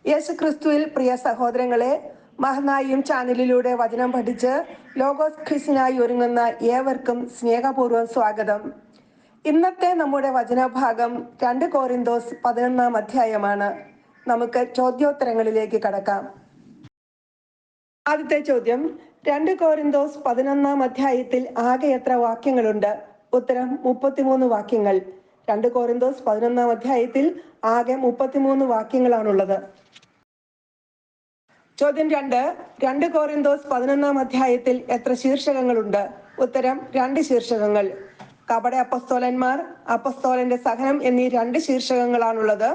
യേശുക്രിസ്തുവിൽ പ്രിയ സഹോദരങ്ങളെ, മഹനായും ചാനലിലൂടെ വചനം പഠിച്ച് ലോഗോസ് ക്വിസിനായി ഒരുങ്ങുന്ന ഏവർക്കും സ്നേഹപൂർവ്വം സ്വാഗതം. ഇന്നത്തെ നമ്മുടെ വചനഭാഗം 2 കോരിന്തോസ് 11 അധ്യായമാണ്. നമുക്ക് ചോദ്യോത്തരങ്ങളിലേക്ക് കടക്കാം. ആദ്യത്തെ ചോദ്യം, 2 കോരിന്തോസ് 11 അധ്യായത്തിൽ ആകെ എത്ര വാക്യങ്ങളുണ്ട്? ഉത്തരം 33 വാക്യങ്ങൾ. 2 കോരിന്തോസ് 11 അധ്യായത്തിൽ ആകെ 33 വാക്യങ്ങളാണുള്ളത്. ചോദ്യം 2, 2 കോരിന്തോസ് 11 അധ്യായത്തിൽ എത്ര ശീർഷകങ്ങളുണ്ട്? ഉത്തരം 2 ശീർഷകങ്ങൾ. കപട അപ്പസ്തോലന്മാർ, അപ്പസ്തോലന്റെ സഹനം എന്നീ 2 ശീർഷകങ്ങളാണുള്ളത്.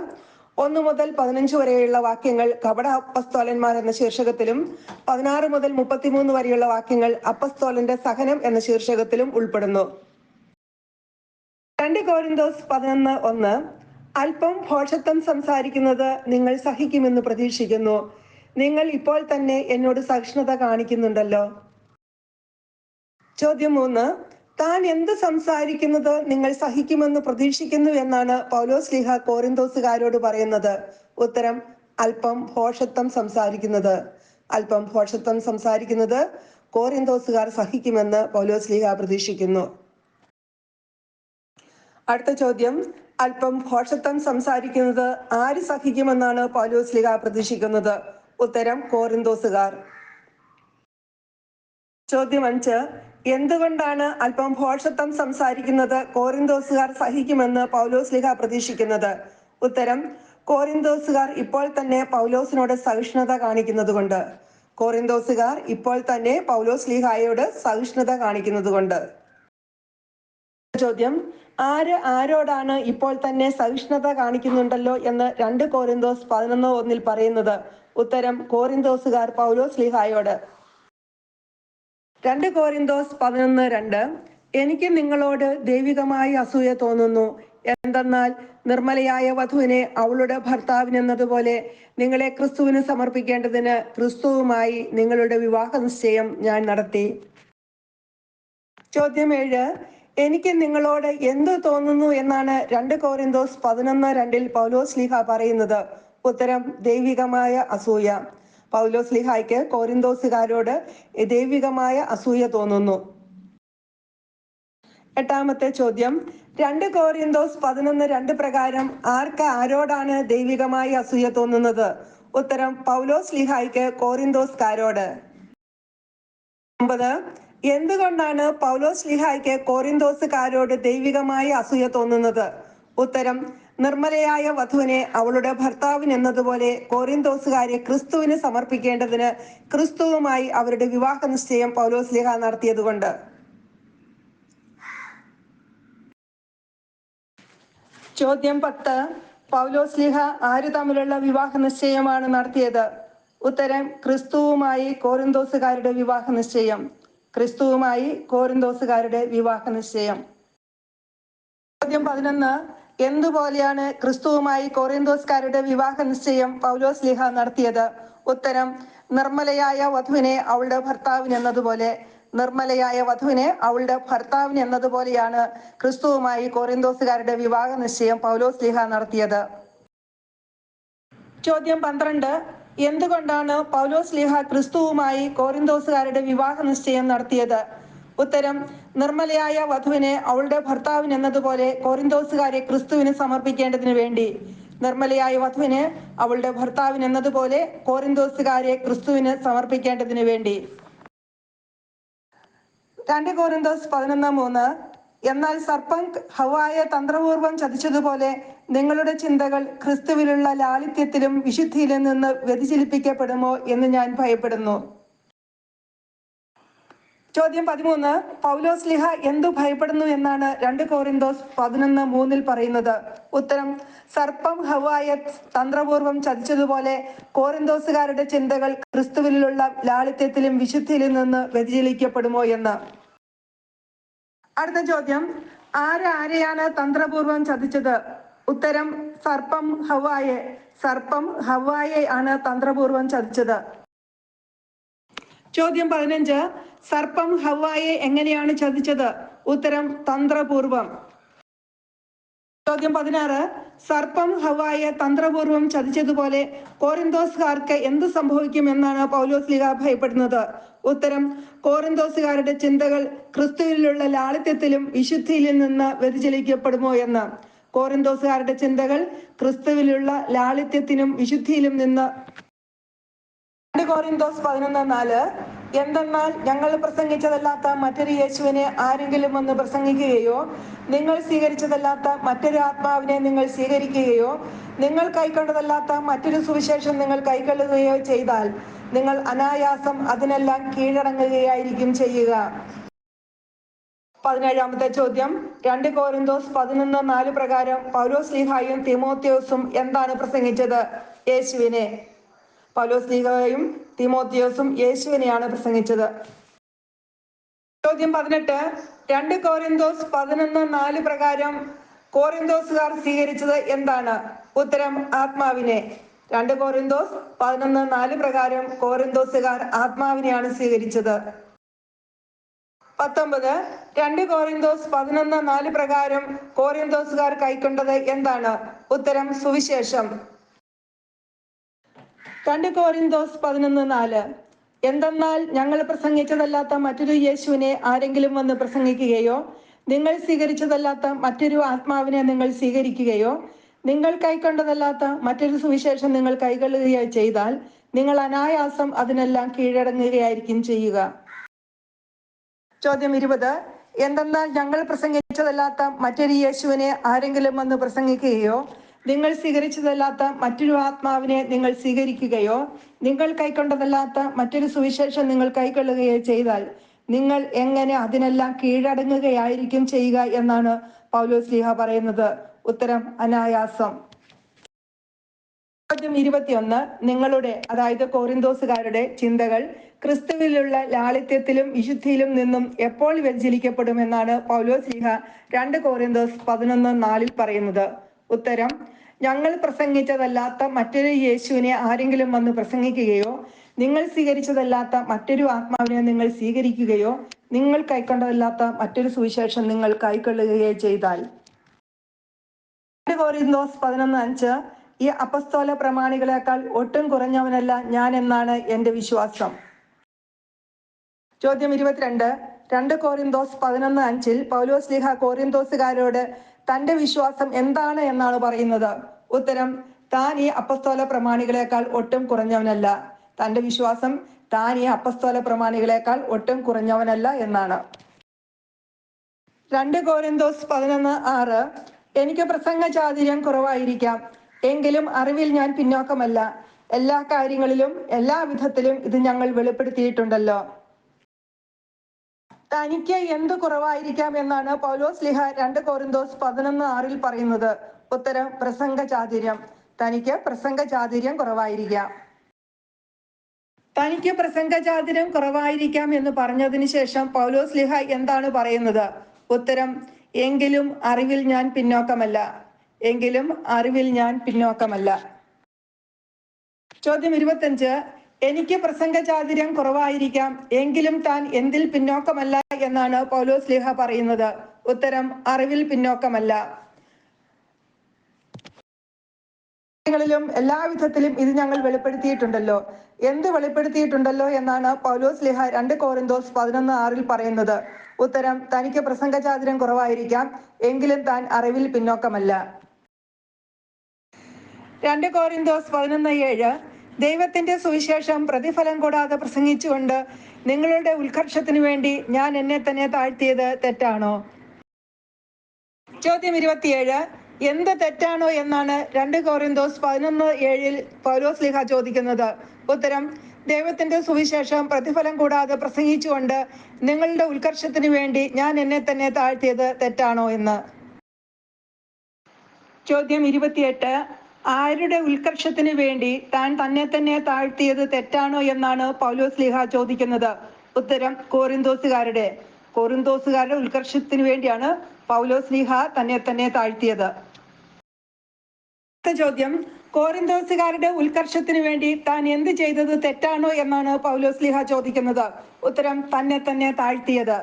1 മുതൽ 15 വരെയുള്ള വാക്യങ്ങൾ കപട അപ്പസ്തോലന്മാർ എന്ന ശീർഷകത്തിലും 16 മുതൽ 33 വരെയുള്ള വാക്യങ്ങൾ അപ്പസ്തോലന്റെ സഹനം എന്ന ശീർഷകത്തിലും ഉൾപ്പെടുന്നു. 2 കോരിന്തോസ് 11:1 അല്പം ഭോഷത്വം സംസാരിക്കുന്നത് നിങ്ങൾ സഹിക്കുമെന്ന് പ്രതീക്ഷിക്കുന്നു. നിങ്ങൾ ഇപ്പോൾ തന്നെ എന്നോട് സഹിഷ്ണുത കാണിക്കുന്നുണ്ടല്ലോ. ചോദ്യം 3, താൻ എന്ത് സംസാരിക്കുന്നത് നിങ്ങൾ സഹിക്കുമെന്ന് പ്രതീക്ഷിക്കുന്നു എന്നാണ് പൗലോസ്ലീഹ കോരിന്തോസുകാരോട് പറയുന്നത്? ഉത്തരം അല്പം ഭോഷത്വം സംസാരിക്കുന്നത്. അല്പം ഭോഷത്വം സംസാരിക്കുന്നത് കോരിന്തോസുകാർ സഹിക്കുമെന്ന് പൗലോസ്ലീഹ പ്രതീക്ഷിക്കുന്നു. അടുത്ത ചോദ്യം, അല്പം ഭോഷത്വം സംസാരിക്കുന്നത് ആര് സഹിക്കുമെന്നാണ് പൗലോസ്ലീഹ പ്രതീക്ഷിക്കുന്നത്? ഉത്തരം കോരിന്തോസുകാർ. ചോദ്യം 5, എന്തുകൊണ്ടാണ് അല്പം ഭോഷത്വം സംസാരിക്കുന്നത് കോരിന്തോസുകാർ സഹിക്കുമെന്ന് പൗലോസ്ലീഹ പ്രതീക്ഷിക്കുന്നത്? ഉത്തരം കോരിന്തോസുകാർ ഇപ്പോൾ തന്നെ പൗലോസിനോട് സഹിഷ്ണുത കാണിക്കുന്നത് കൊണ്ട്. കോരിന്തോസുകാർ ഇപ്പോൾ തന്നെ പൗലോസ്ലീഹായോട് സഹിഷ്ണുത കാണിക്കുന്നത് കൊണ്ട്. ചോദ്യം, ആര് ആരോടാണ് ഇപ്പോൾ തന്നെ സഹിഷ്ണുത കാണിക്കുന്നുണ്ടല്ലോ എന്ന് 2 കോരിന്തോസ് 11:1 പറയുന്നത്? ഉത്തരം കോരിന്തോസുകാർ പൗലോസ്ലീഹായോട്. 2 കോരിന്തോസ് 11:2 എനിക്ക് നിങ്ങളോട് ദൈവികമായ അസൂയ തോന്നുന്നു. എന്തെന്നാൽ നിർമ്മലയായ വധുവിനെ അവളുടെ ഭർത്താവിനെന്നതുപോലെ നിങ്ങളെ ക്രിസ്തുവിന് സമർപ്പിക്കേണ്ടതിന് ക്രിസ്തുവുമായി നിങ്ങളുടെ വിവാഹ നിശ്ചയം ഞാൻ നടത്തി. ചോദ്യം 7, എനിക്ക് നിങ്ങളോട് എന്തു തോന്നുന്നു എന്നാണ് 2 കോരിന്തോസ് 11:2 പൗലോസ്ലീഹ പറയുന്നത്? ഉത്തരം ദൈവികമായ അസൂയ. പൗലോസ്ലീഹായ്ക്ക് കോരിന്തോസുകാരോട് ദൈവികമായ അസൂയ തോന്നുന്നു. എട്ടാമത്തെ ചോദ്യം, 2 കോരിന്തോസ് 11:2 പ്രകാരം ആർക്ക് ആരോടാണ് ദൈവികമായ അസൂയ തോന്നുന്നത്? ഉത്തരം പൗലോസ്ലീഹായ്ക്ക് കോരിന്തോസ്കാരോട്. 9, എന്തുകൊണ്ടാണ് പൗലോസ്ലീഹായ്ക്ക് കോരിന്തോസുകാരോട് ദൈവികമായ അസൂയ തോന്നുന്നത്? ഉത്തരം നിർമ്മലയായ വധുവിനെ അവളുടെ ഭർത്താവിനെന്നതുപോലെ കോരിന്തോസുകാരെ ക്രിസ്തുവിന് സമർപ്പിക്കേണ്ടതിന് ക്രിസ്തുവുമായി അവരുടെ വിവാഹ നിശ്ചയം പൗലോസ്ലീഹ നടത്തിയതുകൊണ്ട്. ചോദ്യം 10, പൗലോസ്ലീഹ ആര് തമ്മിലുള്ള വിവാഹ നിശ്ചയമാണ് നടത്തിയത്? ഉത്തരം ക്രിസ്തുവുമായി കോരിന്തോസുകാരുടെ വിവാഹ നിശ്ചയം. ക്രിസ്തുവുമായി കോരിന്തോസുകാരുടെ വിവാഹ നിശ്ചയം. ചോദ്യം 11, എന്തുപോലെയാണ് ക്രിസ്തുവുമായി കോരിന്തോസുകാരുടെ വിവാഹ നിശ്ചയം പൗലോസ്ലീഹ നടത്തിയത്? ഉത്തരം നിർമ്മലയായ വധുവിനെ അവളുടെ ഭർത്താവിനെന്നതുപോലെ. നിർമ്മലയായ വധുവിനെ അവളുടെ ഭർത്താവിനെന്നതുപോലെയാണ് ക്രിസ്തുവുമായി കോരിന്തോസുകാരുടെ വിവാഹ നിശ്ചയം പൗലോസ്ലീഹ നടത്തിയത്. ചോദ്യം 12, എന്തുകൊണ്ടാണ് പൗലോസ്ലീഹ ക്രിസ്തുവുമായി കോരിന്തോസുകാരുടെ വിവാഹ നിശ്ചയം നടത്തിയത്? ഉത്തരം നിർമ്മലയായ വധുവിനെ അവളുടെ ഭർത്താവിനെന്നതുപോലെ കോരിന്തോസുകാരെ ക്രിസ്തുവിന് സമർപ്പിക്കേണ്ടതിന് വേണ്ടി. നിർമ്മലയായ വധുവിനെ അവളുടെ ഭർത്താവിനെന്നതുപോലെ കോരിന്തോസുകാരെ ക്രിസ്തുവിന് സമർപ്പിക്കേണ്ടതിന് വേണ്ടി. 2 കോരിന്തോസ് 11:3 എന്നാൽ സർപ്പം ഹവ്വായെ തന്ത്രപൂർവം ചതിച്ചതുപോലെ നിങ്ങളുടെ ചിന്തകൾ ക്രിസ്തുവിലുള്ള ലാളിത്യത്തിലും വിശുദ്ധിയിലും നിന്ന് വ്യതിചലിപ്പിക്കപ്പെടുമോ എന്ന് ഞാൻ ഭയപ്പെടുന്നു. ചോദ്യം 13, പൗലോസ്ലീഹ എന്തു ഭയപ്പെടുന്നു എന്നാണ് 2 കോരിന്തോസ് 11:3 പറയുന്നത്? ഉത്തരം സർപ്പം ഹവ്വായെ തന്ത്രപൂർവം ചതിച്ചതുപോലെ കോരിന്തോസുകാരുടെ ചിന്തകൾ ക്രിസ്തുവിലുള്ള ലാളിത്യത്തിലും വിശുദ്ധിയിലും നിന്ന് വ്യതിചലിക്കപ്പെടുമോ എന്ന്. അടുത്ത ചോദ്യം, ആരെയാണ് തന്ത്രപൂർവം ചതിച്ചത്? ഉത്തരം സർപ്പം ഹവ്വായെ. സർപ്പം ഹവ്വായെ ആണ് തന്ത്രപൂർവം ചതിച്ചത്. ചോദ്യം 15, സർപ്പം ഹവ്വായെ എങ്ങനെയാണ് ചതിച്ചത്? ഉത്തരം തന്ത്രപൂർവം. ചോദ്യം 16, സർപ്പം ഹവ്വായെ തന്ത്രപൂർവം ചതിച്ചതുപോലെ കോറിന്തോസുകാർക്ക് എന്ത് സംഭവിക്കുമെന്നാണ് പൗലോസ്ലീഹ ഭയപ്പെടുന്നത്? ഉത്തരം: കോറിന്തോസുകാരുടെ ചിന്തകൾ ക്രിസ്തുവിലുള്ള ലാളിത്യത്തിലും വിശുദ്ധിയിലും നിന്ന് വ്യതിചലിക്കപ്പെടുമോ എന്ന്. കോറിന്തോസുകാരുടെ ചിന്തകൾ ക്രിസ്തുവിലുള്ള ലാളിത്യത്തിനും വിശുദ്ധിയിലും നിന്ന്. 2 കോറിന്തോസ് 11:4 എന്തെന്നാൽ ഞങ്ങൾ പ്രസംഗിച്ചതല്ലാത്ത മറ്റൊരു യേശുവിനെ ആരെങ്കിലും വന്ന് പ്രസംഗിക്കുകയോ നിങ്ങൾ സ്വീകരിച്ചതല്ലാത്ത മറ്റൊരു ആത്മാവിനെ നിങ്ങൾ സ്വീകരിക്കുകയോ നിങ്ങൾ കൈക്കൊണ്ടതല്ലാത്ത മറ്റൊരു സുവിശേഷം നിങ്ങൾ കൈക്കൊള്ളുകയോ ചെയ്താൽ നിങ്ങൾ അനായാസം അതിനെല്ലാം കീഴടങ്ങുകയായിരിക്കും ചെയ്യുക. 17-ാമത്തെ ചോദ്യം: 2 കോറിന്തോസ് 11:4 പ്രകാരം പൗലോസ്ലീഹായും തീമോഥെയോസും എന്താണ് പ്രസംഗിച്ചത്? യേശുവിനെ. പൗലോസ്ലീഹായും തീമോഥെയോസും യേശുവിനെയാണ് പ്രസംഗിച്ചത്. ചോദ്യം 18: 2 കോറിന്തോസ് 11:4 പ്രകാരം കോറിന്തോസുകാർ സ്വീകരിച്ചത് എന്താണ്? ഉത്തരം: ആത്മാവിനെ. 2 കോറിന്തോസ് 11:4 പ്രകാരം കോറിന്തോസുകാർ ആത്മാവിനെയാണ് സ്വീകരിച്ചത്. 19: 2 കോറിന്തോസ് 11:4 പ്രകാരം കോറിന്തോസുകാർ കൈക്കൊണ്ടത് എന്താണ്? ഉത്തരം: സുവിശേഷം. 2 കോറിന്തോസ് 11:4 എന്തെന്നാൽ ഞങ്ങൾ പ്രസംഗിച്ചതല്ലാത്ത മറ്റൊരു യേശുവിനെ ആരെങ്കിലും വന്ന് പ്രസംഗിക്കുകയോ നിങ്ങൾ സ്വീകരിച്ചതല്ലാത്ത മറ്റൊരു ആത്മാവിനെ നിങ്ങൾ സ്വീകരിക്കുകയോ നിങ്ങൾ കൈക്കൊണ്ടതല്ലാത്ത മറ്റൊരു സുവിശേഷം നിങ്ങൾ കൈക്കൊള്ളുകയോ ചെയ്താൽ നിങ്ങൾ അനായാസം അതിനെല്ലാം കീഴടങ്ങുകയായിരിക്കും ചെയ്യുക. ചോദ്യം 20: എന്തെന്നാൽ ഞങ്ങൾ പ്രസംഗിച്ചതല്ലാത്ത മറ്റൊരു യേശുവിനെ ആരെങ്കിലും വന്ന് പ്രസംഗിക്കുകയോ നിങ്ങൾ സ്വീകരിച്ചതല്ലാത്ത മറ്റൊരു ആത്മാവിനെ നിങ്ങൾ സ്വീകരിക്കുകയോ നിങ്ങൾ കൈക്കൊണ്ടതല്ലാത്ത മറ്റൊരു സുവിശേഷം നിങ്ങൾ കൈക്കൊള്ളുകയോ ചെയ്താൽ നിങ്ങൾ എങ്ങനെ അതിനെല്ലാം കീഴടങ്ങുകയായിരിക്കും ചെയ്യുക എന്നാണ് പൗലോസ്ലീഹ പറയുന്നത്? ഉത്തരം: അനായാസം. ചോദ്യം 21: നിങ്ങളുടെ, അതായത് കോറിന്തോസുകാരുടെ ചിന്തകൾ ക്രിസ്തുവിലുള്ള ലാളിത്യത്തിലും വിശുദ്ധിയിലും നിന്നും എപ്പോൾ വ്യതിചലിക്കപ്പെടുമെന്നാണ് പൗലോസ്ലീഹ 2 കോറിന്തോസ് 11:4 പറയുന്നത്? ഉത്തരം: ഞങ്ങൾ പ്രസംഗിച്ചതല്ലാത്ത മറ്റൊരു യേശുവിനെ ആരെങ്കിലും വന്ന് പ്രസംഗിക്കുകയോ നിങ്ങൾ സ്വീകരിച്ചതല്ലാത്ത മറ്റൊരു ആത്മാവിനെ നിങ്ങൾ സ്വീകരിക്കുകയോ നിങ്ങൾ കൈക്കൊണ്ടതല്ലാത്ത മറ്റൊരു സുവിശേഷം നിങ്ങൾ കൈക്കൊള്ളുകയോ ചെയ്താൽ. 2 കോറിന്തോസ് 11:5 ഈ അപ്പസ്തോല പ്രമാണികളെക്കാൾ ഒട്ടും കുറഞ്ഞവനല്ല ഞാൻ എന്നാണ് എൻ്റെ വിശ്വാസം. ചോദ്യം 22: 2 കോറിന്തോസ് 11:5 പൗലോസ്ലീഹ കോറിന്തോസുകാരോട് തൻ്റെ വിശ്വാസം എന്താണ് എന്നാണ് പറയുന്നത്? ഉത്തരം: താൻ ഈ അപ്പസ്തോല പ്രമാണികളെക്കാൾ ഒട്ടും കുറഞ്ഞവനല്ല. തൻ്റെ വിശ്വാസം താൻ ഈ അപ്പസ്തോല പ്രമാണികളെക്കാൾ ഒട്ടും കുറഞ്ഞവനല്ല എന്നാണ്. 2 കോറിന്തോസ് 11:6 എനിക്ക് പ്രസംഗ ചാതുര്യം കുറവായിരിക്കാം, എങ്കിലും അറിവിൽ ഞാൻ പിന്നോക്കമല്ല. എല്ലാ കാര്യങ്ങളിലും എല്ലാ വിധത്തിലും ഇത് ഞങ്ങൾ വെളിപ്പെടുത്തിയിട്ടുണ്ടല്ലോ. തനിക്ക് എന്ത് കുറവായിരിക്കാം എന്നാണ് പൗലോസ്ലീഹ 2 കോറിന്തോസ് 11:6 പറയുന്നത്? ഉത്തരം: പ്രസംഗ ചാതുര്യം. തനിക്ക് പ്രസംഗ ചാതുര്യം കുറവായിരിക്കാം. തനിക്ക് പ്രസംഗ ചാതുര്യം കുറവായിരിക്കാം എന്ന് പറഞ്ഞതിന് ശേഷം പൗലോസ്ലീഹ എന്താണ് പറയുന്നത്? ഉത്തരം: എങ്കിലും അറിവിൽ ഞാൻ പിന്നോക്കമല്ല. എങ്കിലും അറിവിൽ ഞാൻ പിന്നോക്കമല്ല. ചോദ്യം 25: എനിക്ക് പ്രസംഗ ചാതുര്യം കുറവായിരിക്കാം, എങ്കിലും താൻ എന്തിൽ പിന്നോക്കമല്ല എന്നാണ് പൗലോസ്ലീഹ പറയുന്നത്? ഉത്തരം: അറിവിൽ പിന്നോക്കമല്ല. ും എല്ലാ വിധത്തിലും ഇത് ഞങ്ങൾ വെളിപ്പെടുത്തിയിട്ടുണ്ടല്ലോ. എന്ത് വെളിപ്പെടുത്തിയിട്ടുണ്ടല്ലോ എന്നാണ് പൗലോസ്ലീഹ 2 കോറിന്തോസ് 11:6 പറയുന്നത്? ഉത്തരം: തനിക്ക് പ്രസംഗ ചാതുര്യം കുറവായിരിക്കാം, എങ്കിലും താൻ അറിവിൽ പിന്നോക്കമല്ല. 2 കോറിന്തോസ് 11:7 ദൈവത്തിന്റെ സുവിശേഷം പ്രതിഫലം കൂടാതെ പ്രസംഗിച്ചുകൊണ്ട് നിങ്ങളുടെ ഉത്കർഷത്തിനു വേണ്ടി ഞാൻ എന്നെ തന്നെ താഴ്ത്തിയത് തെറ്റാണോ? ചോദ്യം 27: എന്ത് തെറ്റാണോ എന്നാണ് 2 കോറിന്തോസ് 11:7 പൗലോസ്ലീഹ ചോദിക്കുന്നത്? ഉത്തരം: ദൈവത്തിന്റെ സുവിശേഷം പ്രതിഫലം കൂടാതെ പ്രസംഗിച്ചുകൊണ്ട് നിങ്ങളുടെ ഉത്കർഷത്തിനു വേണ്ടി ഞാൻ എന്നെ തന്നെ താഴ്ത്തിയത് തെറ്റാണോ എന്ന്. ചോദ്യം 28: ആരുടെ ഉത്കർഷത്തിനു വേണ്ടി താൻ തന്നെ തന്നെ താഴ്ത്തിയത് തെറ്റാണോ എന്നാണ് പൗലോസ്ലീഹ ചോദിക്കുന്നത്? ഉത്തരം: കോറിന്തോസുകാരുടെ. കോറിന്തോസുകാരുടെ ഉത്കർഷത്തിനു വേണ്ടിയാണ് പൗലോസ്ലീഹ തന്നെ തന്നെ താഴ്ത്തിയത്. ചോദ്യം: കോറിന്തോസുകാരുടെ ഉത്കർഷത്തിനു വേണ്ടി താൻ എന്ത് ചെയ്തത് തെറ്റാണോ എന്നാണ് പൗലോസ്ലീഹ ചോദിക്കുന്നത്? ഉത്തരം: തന്നെ തന്നെ താഴ്ത്തിയത്.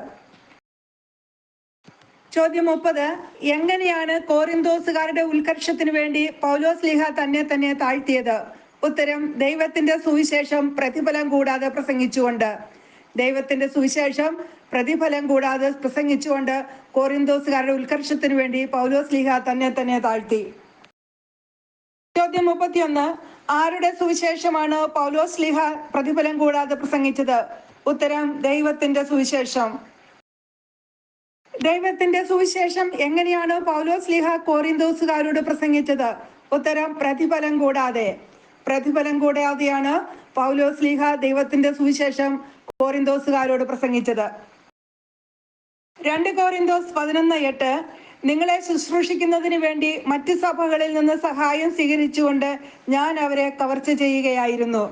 ചോദ്യം 30. എങ്ങനെയാണ് കോറിന്തോസുകാരുടെ ഉത്കർഷത്തിനു വേണ്ടി പൗലോസ് ലീഹ തന്നെ താഴ്ത്തിയത്? ഉത്തരം: ദൈവത്തിന്റെ സുവിശേഷം പ്രതിഫലം കൂടാതെ പ്രസംഗിച്ചുകൊണ്ട്. ദൈവത്തിന്റെ സുവിശേഷം പ്രതിഫലം കൂടാതെ പ്രസംഗിച്ചുകൊണ്ട് കോറിന്തോസുകാരുടെ ഉത്കർഷത്തിനു വേണ്ടി പൗലോസ് ലീഹ തന്നെ താഴ്ത്തി. ചോദ്യം 31. ആരുടെ സുവിശേഷമാണ് പൗലോസ് ലീഹ പ്രതിഫലം കൂടാതെ പ്രസംഗിച്ചത്? ഉത്തരം: ദൈവത്തിന്റെ സുവിശേഷം. ദൈവത്തിന്റെ സുവിശേഷം എങ്ങനെയാണ് പൗലോസ് ലീഹ കോറിന്തോസുകാരോട് പ്രസംഗിച്ചത്? ഉത്തരം: പ്രതിഫലം കൂടാതെ. പ്രതിഫലം കൂടാതെയാണ് പൗലോസ് ലീഹ ദൈവത്തിന്റെ സുവിശേഷം കോറിന്തോസുകാരോട് പ്രസംഗിച്ചത്. 2 കോറിന്തോസ് 11:8. നിങ്ങളെ ശുശ്രൂഷിക്കുന്നതിന് വേണ്ടി മറ്റ് സഭകളിൽ നിന്ന് സഹായം സ്വീകരിച്ചുകൊണ്ട് ഞാൻ അവരെ കവർച്ച ചെയ്യുകയായിരുന്നു.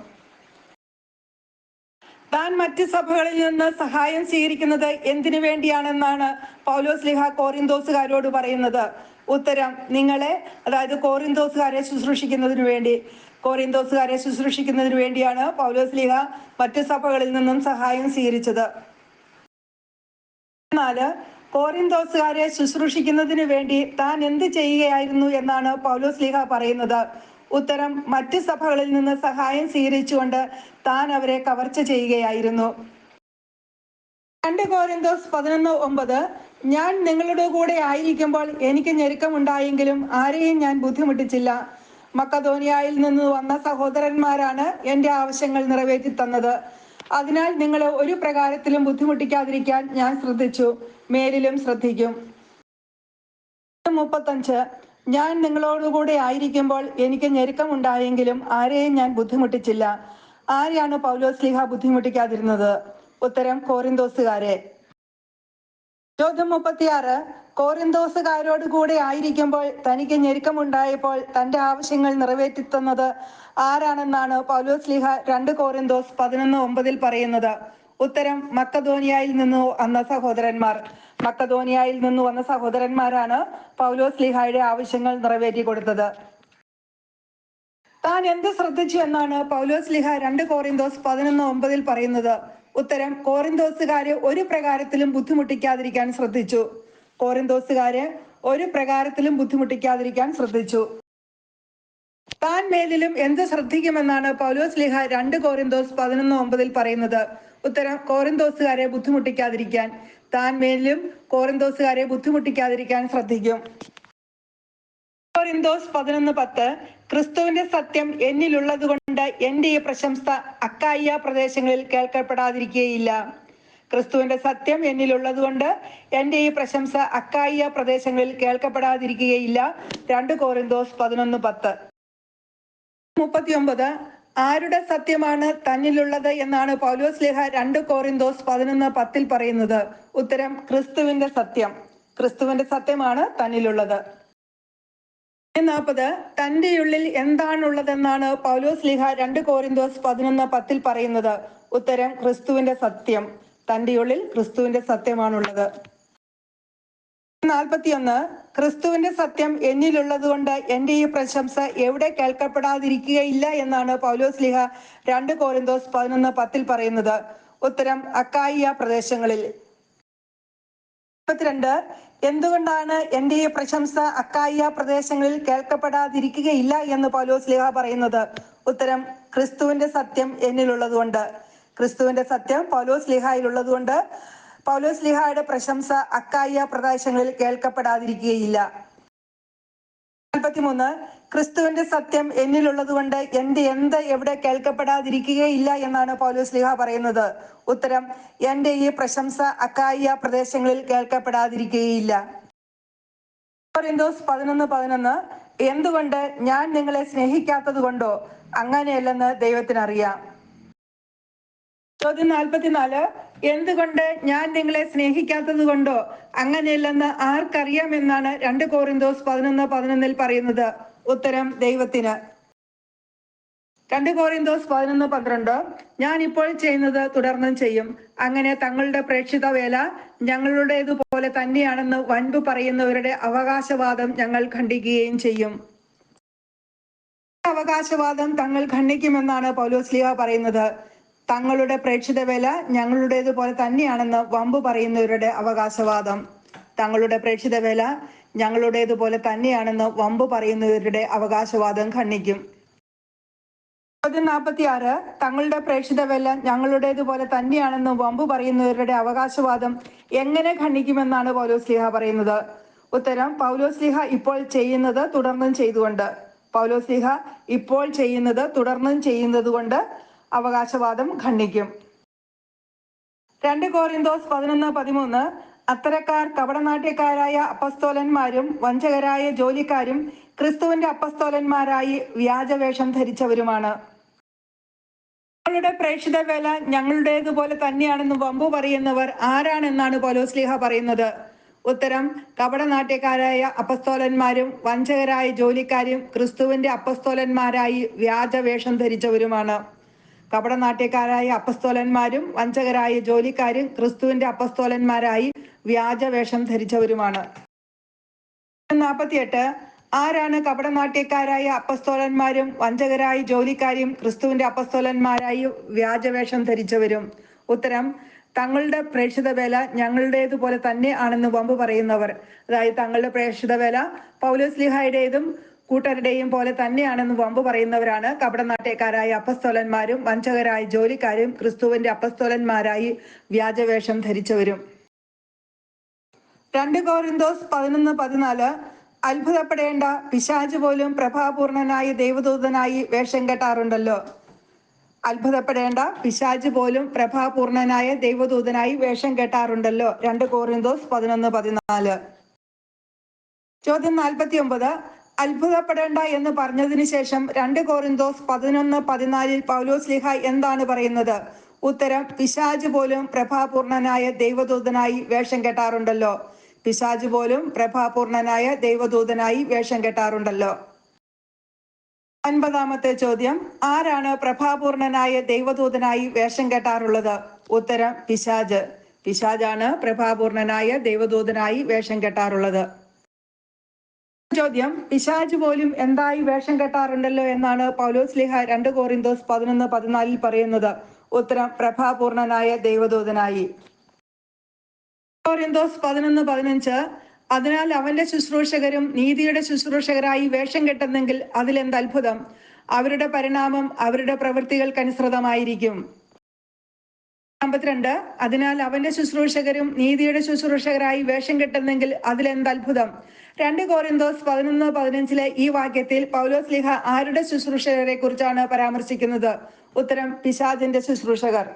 താൻ മറ്റ് സഭകളിൽ നിന്ന് സഹായം സ്വീകരിക്കുന്നത് എന്തിനു വേണ്ടിയാണെന്നാണ് പൗലോസ് ലീഹ കോറിന്തോസുകാരോട് പറയുന്നത്? ഉത്തരം: നിങ്ങളെ, അതായത് കോറിന്തോസുകാരെ ശുശ്രൂഷിക്കുന്നതിന് വേണ്ടി. കോറിന്തോസുകാരെ ശുശ്രൂഷിക്കുന്നതിന് വേണ്ടിയാണ് പൗലോസ് ലീഹ മറ്റ് സഭകളിൽ നിന്നും സഹായം സ്വീകരിച്ചത്. 4. കോറിന്തോസുകാരെ ശുശ്രൂഷിക്കുന്നതിന് വേണ്ടി താൻ എന്ത് ചെയ്യുകയായിരുന്നു എന്നാണ് പൗലോസ് ലീഹ പറയുന്നത്? ഉത്തരം: മറ്റ് സഭകളിൽ നിന്ന് സഹായം സ്വീകരിച്ചുകൊണ്ട് താൻ അവരെ കവർച്ച ചെയ്യുകയായിരുന്നു. 2 കോറിന്തോസ് 11:9. ഞാൻ നിങ്ങളുടെ കൂടെ ആയിരിക്കുമ്പോൾ എനിക്ക് ഞെരുക്കമുണ്ടായെങ്കിലും ആരെയും ഞാൻ ബുദ്ധിമുട്ടിച്ചില്ല. മക്കതോനിയായിൽ നിന്ന് വന്ന സഹോദരന്മാരാണ് എൻ്റെ ആവശ്യങ്ങൾ നിറവേറ്റി തന്നത്. അതിനാൽ നിങ്ങളെ ഒരു പ്രകാരത്തിലും ബുദ്ധിമുട്ടിക്കാതിരിക്കാൻ ഞാൻ ശ്രദ്ധിച്ചു, മേലിലും ശ്രദ്ധിക്കും. 35. ഞാൻ നിങ്ങളോടുകൂടെ ആയിരിക്കുമ്പോൾ എനിക്ക് ഞെരുക്കമുണ്ടായെങ്കിലും ആരെയും ഞാൻ ബുദ്ധിമുട്ടിച്ചില്ല. ആരെയാണ് പൗലോസ് ലീഹ ബുദ്ധിമുട്ടിക്കാതിരുന്നത്? ഉത്തരം: കോറിന്തോസുകാരെ. ചോദ്യം 36. കോറിന്തോസുകാരോട് കൂടെ ആയിരിക്കുമ്പോൾ തനിക്ക് ഞെരുക്കമുണ്ടായപ്പോൾ തന്റെ ആവശ്യങ്ങൾ നിറവേറ്റിത്തന്നത് ആരാണെന്നാണ് പൗലോസ് ലീഹ 2 കോറിന്തോസ് 11:9 പറയുന്നത്? ഉത്തരം: മക്കതോനിയായിൽ നിന്ന് വന്ന സഹോദരന്മാർ. മക്കതോനിയായിൽ നിന്ന് വന്ന സഹോദരന്മാരാണ് പൗലോസ് ലീഹായുടെ ആവശ്യങ്ങൾ നിറവേറ്റി കൊടുത്തത്. താൻ എന്ത് ശ്രദ്ധിച്ചു എന്നാണ് പൗലോസ് ലീഹ 2 കോറിന്തോസ് 11:9 പറയുന്നത്? ഉത്തരം: കോറിന്തോസുകാരെ ഒരു പ്രകാരത്തിലും ബുദ്ധിമുട്ടിക്കാതിരിക്കാൻ ശ്രദ്ധിച്ചു. കോറിന്തോസുകാരെ ഒരു പ്രകാരത്തിലും ബുദ്ധിമുട്ടിക്കാതിരിക്കാൻ ശ്രദ്ധിച്ചു. താൻ മേലിലും എന്ത് ശ്രദ്ധിക്കുമെന്നാണ് പൗലോസ് ലീഹ 2 കോറിന്തോസ് 11:9 പറയുന്നത്? ഉത്തരം: കോറിന്തോസുകാരെ ബുദ്ധിമുട്ടിക്കാതിരിക്കാൻ. താൻ മേലിലും കോറിന്തോസുകാരെ ബുദ്ധിമുട്ടിക്കാതിരിക്കാൻ ശ്രദ്ധിക്കും. കോറിന്തോസ് 11:10. ക്രിസ്തുവിന്റെ സത്യം എന്നിലുള്ളത് കൊണ്ട് എന്റെ ഈ പ്രശംസ അക്കായിയ പ്രദേശങ്ങളിൽ കേൾക്കപ്പെടാതിരിക്കുകയില്ല. ക്രിസ്തുവിന്റെ സത്യം എന്നിലുള്ളത് കൊണ്ട് എന്റെ ഈ പ്രശംസ അക്കായിയ പ്രദേശങ്ങളിൽ കേൾക്കപ്പെടാതിരിക്കുകയില്ല. 2 കോറിന്തോസ് 11:10. 39. ആരുടെ സത്യമാണ് തന്നിലുള്ളത് എന്നാണ് പൗലോസ് ലീഹ 2 കോറിന്തോസ് 11:10 പറയുന്നത്? ഉത്തരം: ക്രിസ്തുവിന്റെ സത്യം. ക്രിസ്തുവിന്റെ സത്യമാണ് തന്നിലുള്ളത്. 40. തന്റെ ഉള്ളിൽ എന്താണുള്ളതെന്നാണ് പൗലോസ് ലീഹ 2 കോറിന്തോസ് 11:10 പറയുന്നത്? ഉത്തരം: ക്രിസ്തുവിന്റെ സത്യം. തന്റെ ഉള്ളിൽ ക്രിസ്തുവിന്റെ സത്യമാണുള്ളത്. 41. ക്രിസ്തുവിന്റെ സത്യം എന്നിലുള്ളത് കൊണ്ട് എന്റെ ഈ പ്രശംസ എവിടെ കേൾക്കപ്പെടാതിരിക്കുകയില്ല എന്നാണ് പൗലോസ് ലീഹ 2 കോറിന്തോസ് 11:10 പറയുന്നത്? ഉത്തരം: അക്കായിയ പ്രദേശങ്ങളിൽ. 42. എന്തുകൊണ്ടാണ് എന്റെ ഈ പ്രശംസ അക്കായിയ പ്രദേശങ്ങളിൽ കേൾക്കപ്പെടാതിരിക്കുകയില്ല എന്ന് പൗലോസ് ലീഹ പറയുന്നത്? ഉത്തരം: ക്രിസ്തുവിന്റെ സത്യം എന്നിലുള്ളത് കൊണ്ട്. ക്രിസ്തുവിന്റെ സത്യം പൗലോസ് ലീഹായിലുള്ളത് കൊണ്ട് പൗലോസ് ലീഹായുടെ പ്രശംസ അക്കായിയ പ്രദേശങ്ങളിൽ കേൾക്കപ്പെടാതിരിക്കുകയില്ല. 43. ക്രിസ്തുവിന്റെ സത്യം എന്നിലുള്ളത് കൊണ്ട് എന്റെ എന്ത് എവിടെ കേൾക്കപ്പെടാതിരിക്കുകയില്ല എന്നാണ് പൗലോസ് ലീഹ പറയുന്നത്? ഉത്തരം: എന്റെ ഈ പ്രശംസ അക്കായിയ പ്രദേശങ്ങളിൽ കേൾക്കപ്പെടാതിരിക്കുകയില്ല. കോറിന്തോസ് 11:11. എന്തുകൊണ്ട് ഞാൻ നിങ്ങളെ സ്നേഹിക്കാത്തത് കൊണ്ടോ? അങ്ങനെയല്ലെന്ന് ദൈവത്തിനറിയാം. ചോദ്യം 44. എന്തുകൊണ്ട് ഞാൻ നിങ്ങളെ സ്നേഹിക്കാത്തത് കൊണ്ടോ? അങ്ങനെയല്ലെന്ന് ആർക്കറിയാമെന്നാണ് 2 കോറിന്തോസ് 11:11 പറയുന്നത്? ഉത്തരം: ദൈവത്തിന്. 2 കോറിന്തോസ് 11:12. ഞാൻ ഇപ്പോൾ ചെയ്യുന്നത് തുടർന്നും ചെയ്യും. അങ്ങനെ തങ്ങളുടെ പ്രേക്ഷിത വേല ഞങ്ങളുടേതുപോലെ തന്നെയാണെന്ന് വൻപ് പറയുന്നവരുടെ അവകാശവാദം ഞങ്ങൾ ഖണ്ഡിക്കുകയും ചെയ്യും. അവകാശവാദം തങ്ങൾ ഖണ്ഡിക്കുമെന്നാണ് പൗലോസ് ലീഹ പറയുന്നത്. തങ്ങളുടെ പ്രേക്ഷിത വേല ഞങ്ങളുടേതുപോലെ തന്നെയാണെന്ന് വമ്പ് പറയുന്നവരുടെ അവകാശവാദം. തങ്ങളുടെ പ്രേക്ഷിത വേല ഞങ്ങളുടേതുപോലെ തന്നെയാണെന്ന് വമ്പ് പറയുന്നവരുടെ അവകാശവാദം ഖണ്ഡിക്കും. ചോദ്യം 46. തങ്ങളുടെ പ്രേക്ഷിത വേല ഞങ്ങളുടേതുപോലെ തന്നെയാണെന്ന് വമ്പ് പറയുന്നവരുടെ അവകാശവാദം എങ്ങനെ ഖണ്ഡിക്കുമെന്നാണ് പൗലോസ്ലീഹ പറയുന്നത്? ഉത്തരം: പൗലോസ്ലീഹ ഇപ്പോൾ ചെയ്യുന്നത് തുടർന്നും ചെയ്തുകൊണ്ട്. പൗലോസ്ലീഹ ഇപ്പോൾ ചെയ്യുന്നത് തുടർന്നും ചെയ്യുന്നതുകൊണ്ട് അവകാശവാദം ഖണ്ഡിക്കും. 2 കോരിന്തോസ് 11:13. അത്തരക്കാർ കപടനാട്യക്കാരായ അപ്പസ്തോലന്മാരും വഞ്ചകരായ ജോലിക്കാരും ക്രിസ്തുവിന്റെ അപ്പസ്തോലന്മാരായി വ്യാജവേഷം ധരിച്ചവരുമാണ്. ഞങ്ങളുടെ പ്രേക്ഷിത വേല ഞങ്ങളുടേതുപോലെ തന്നെയാണെന്ന് വമ്പു പറയുന്നവർ ആരാണെന്നാണ് പൗലോസ്ലീഹ പറയുന്നത്? ഉത്തരം: കപടനാട്യക്കാരായ അപ്പസ്തോലന്മാരും വഞ്ചകരായ ജോലിക്കാരും ക്രിസ്തുവിന്റെ അപ്പസ്തോലന്മാരായി വ്യാജവേഷം ധരിച്ചവരുമാണ്. കപടനാട്യക്കാരായ അപ്പസ്തോലന്മാരും വഞ്ചകരായ ജോലിക്കാരും ക്രിസ്തുവിന്റെ അപ്പസ്തോലന്മാരായി വ്യാജവേഷം ധരിച്ചവരുമാണ്. 48. ആരാണ് കപടനാട്യക്കാരായ അപ്പസ്തോലന്മാരും വഞ്ചകരായ ജോലിക്കാരും ക്രിസ്തുവിന്റെ അപ്പസ്തോലന്മാരായി വ്യാജവേഷം ധരിച്ചവരും? ഉത്തരം: തങ്ങളുടെ പ്രേക്ഷിത വേല ഞങ്ങളുടേതുപോലെ തന്നെ ആണെന്ന് വമ്പ് പറയുന്നവർ. അതായത് തങ്ങളുടെ പ്രേക്ഷിത വേല പൗലോസ്ലീഹായുടേതും കൂട്ടരുടെയും പോലെ തന്നെയാണെന്ന് വമ്പ് പറയുന്നവരാണ് കപടനാട്യക്കാരായ അപ്പസ്തോലന്മാരും വഞ്ചകരായ ജോലിക്കാരും ക്രിസ്തുവിന്റെ അപ്പസ്തോലന്മാരായി വ്യാജവേഷം ധരിച്ചവരും. 2 കോരിന്തോസ് 11:14. അത്ഭുതപ്പെടേണ്ട, പിശാച് പോലും പ്രഭാപൂർണനായ ദൈവദൂതനായി വേഷം കെട്ടാറുണ്ടല്ലോ. അത്ഭുതപ്പെടേണ്ട, പിശാച് പോലും പ്രഭാപൂർണനായ ദൈവദൂതനായി വേഷം കെട്ടാറുണ്ടല്ലോ. 2 കോരിന്തോസ് 11:14. ചോദ്യം 49. അത്ഭുതപ്പെടേണ്ട എന്ന് പറഞ്ഞതിന് ശേഷം 2 കോരിന്തോസ് 11:14 പൗലോസ്ലീഹ എന്താണ് പറയുന്നത്? ഉത്തരം: പിശാച് പോലും പ്രഭാപൂർണനായ ദൈവദൂതനായി വേഷം കെട്ടാറുണ്ടല്ലോ. പിശാച് പോലും പ്രഭാപൂർണനായ ദൈവദൂതനായി വേഷം കെട്ടാറുണ്ടല്ലോ. 9-ാമത്തെ ചോദ്യം: ആരാണ് പ്രഭാപൂർണനായ ദൈവദൂതനായി വേഷം കെട്ടാറുള്ളത്? ഉത്തരം: പിശാച്. പിശാചാണ് പ്രഭാപൂർണനായ ദൈവദൂതനായി വേഷം കെട്ടാറുള്ളത്. ചോദ്യം: പിശാച് പോലും എന്തായി വേഷം കെട്ടാറുണ്ടല്ലോ എന്നാണ് പൗലോസ്ലീഹ 2 കോരിന്തോസ് 11:14 പറയുന്നത്? ഉത്തരം: പ്രഭാപൂർണനായ ദൈവദൂതനായി. കോരിന്തോസ് 11:15. അതിനാൽ അവന്റെ ശുശ്രൂഷകരും നീതിയുടെ ശുശ്രൂഷകരായി വേഷം കെട്ടുന്നെങ്കിൽ അതിലെന്ത് അത്ഭുതം! അവരുടെ പരിണാമം അവരുടെ പ്രവൃത്തികൾക്കനുസൃതമായിരിക്കും. 52. അതിനാൽ അവന്റെ ശുശ്രൂഷകരും നീതിയുടെ ശുശ്രൂഷകരായി വേഷം കെട്ടുന്നെങ്കിൽ അതിലെന്ത് അത്ഭുതം! 2 കോരിന്തോസ് 11:15 ഈ വാക്യത്തിൽ പൗലോസ്ലീഹ ആരുടെ ശുശ്രൂഷകരെ കുറിച്ചാണ് പരാമർശിക്കുന്നത്? ഉത്തരം: പിശാചിന്റെ ശുശ്രൂഷകർ.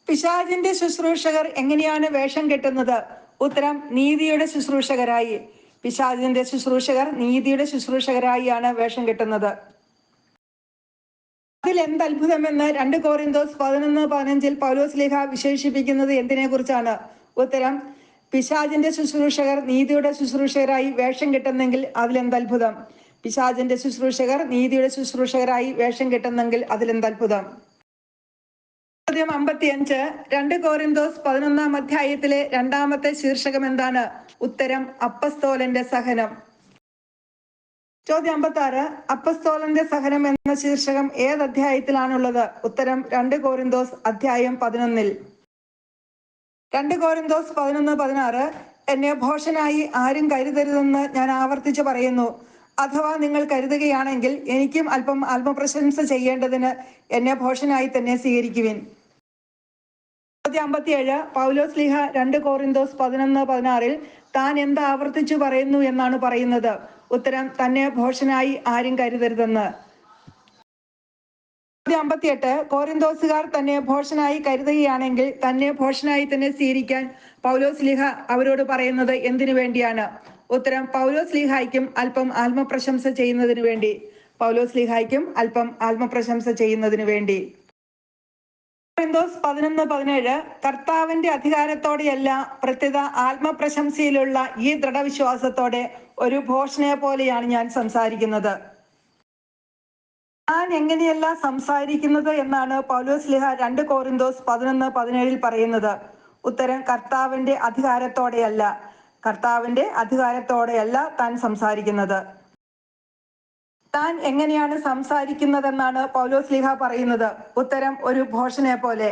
പിശാചിന്റെ ശുശ്രൂഷകർ എങ്ങനെയാണ് വേഷം കെട്ടുന്നത്? ഉത്തരം: നീതിയുടെ ശുശ്രൂഷകരായി. പിശാചിന്റെ ശുശ്രൂഷകർ നീതിയുടെ ശുശ്രൂഷകരായിയാണ് വേഷം കെട്ടുന്നത്. അതിൽ എന്ത് അത്ഭുതമെന്ന് 2 കോരിന്തോസ് 11:15 പൗലോസ്ലീഹ വിശേഷിപ്പിക്കുന്നത് എന്തിനെ കുറിച്ചാണ്? ഉത്തരം: പിശാചിന്റെ ശുശ്രൂഷകർ നീതിയുടെ ശുശ്രൂഷകരായി വേഷം കെട്ടുന്നെങ്കിൽ അതിലെന്ത് അത്ഭുതം! പിശാചിന്റെ ശുശ്രൂഷകർ നീതിയുടെ ശുശ്രൂഷകരായി വേഷം കെട്ടുന്നെങ്കിൽ അതിലെന്ത് അത്ഭുതം! ചോദ്യം 55. 2 കോരിന്തോസ് 11-ാം അധ്യായത്തിലെ 2-ാമത്തെ ശീർഷകം എന്താണ്? ഉത്തരം: അപ്പസ്തോലന്റെ സഹനം. ചോദ്യം 56. അപ്പസ്തോലന്റെ സഹനം എന്ന ശീർഷകം ഏത് അധ്യായത്തിലാണുള്ളത്? ഉത്തരം: 2 കോരിന്തോസ് അധ്യായം 11-ൽ. 2 കോരിന്തോസ് 11:16. എന്നെ ഭോഷനായി ആരും കരുതരുതെന്ന് ഞാൻ ആവർത്തിച്ചു പറയുന്നു. അഥവാ നിങ്ങൾ കരുതുകയാണെങ്കിൽ എനിക്കും അല്പം ആത്മപ്രശംസ ചെയ്യേണ്ടതിന് എന്നെ ഭോഷനായി തന്നെ സ്വീകരിക്കുവിൻ. ചോദ്യം 57. പൗലോസ്ലീഹ 2 കോരിന്തോസ് 11:16 താൻ എന്ത് ആവർത്തിച്ചു പറയുന്നു എന്നാണ് പറയുന്നത്? ഉത്തരം: തന്നെ ഭോഷനായി ആരും കരുതരുതെന്ന്. ചോദ്യം 58. കോരിന്തോസുകാർ തന്നെ ഭോഷനായി കരുതുകയാണെങ്കിൽ തന്നെ ഭോഷനായി തന്നെ സ്വീകരിക്കാൻ പൗലോസ്ലീഹ അവരോട് പറയുന്നത് എന്തിനു വേണ്ടിയാണ്? ഉത്തരം: പൗലോസ്ലീഹായ്ക്കും അല്പം ആത്മപ്രശംസ ചെയ്യുന്നതിനു വേണ്ടി. പൗലോസ്ലീഹായ്ക്കും അല്പം ആത്മപ്രശംസ ചെയ്യുന്നതിനു വേണ്ടി. കോരിന്തോസ് 11:17 കർത്താവിന്റെ അധികാരത്തോടെയല്ല, പ്രത്യുത ആത്മപ്രശംസയിലുള്ള ഈ ദൃഢവിശ്വാസത്തോടെ ഒരു ഭോഷനെ പോലെയാണ് ഞാൻ സംസാരിക്കുന്നത്. താൻ എങ്ങനെയല്ല സംസാരിക്കുന്നത് എന്നാണ് പൗലോസ്ലീഹ 2 കോരിന്തോസ് 11:17 പറയുന്നത്? ഉത്തരം: കർത്താവിന്റെ അധികാരത്തോടെയല്ല. കർത്താവിന്റെ അധികാരത്തോടെയല്ല താൻ സംസാരിക്കുന്നത്. താൻ എങ്ങനെയാണ് സംസാരിക്കുന്നതെന്നാണ് പൗലോസ്ലീഹ പറയുന്നത്? ഉത്തരം: ഒരു ഭോഷനെ പോലെ.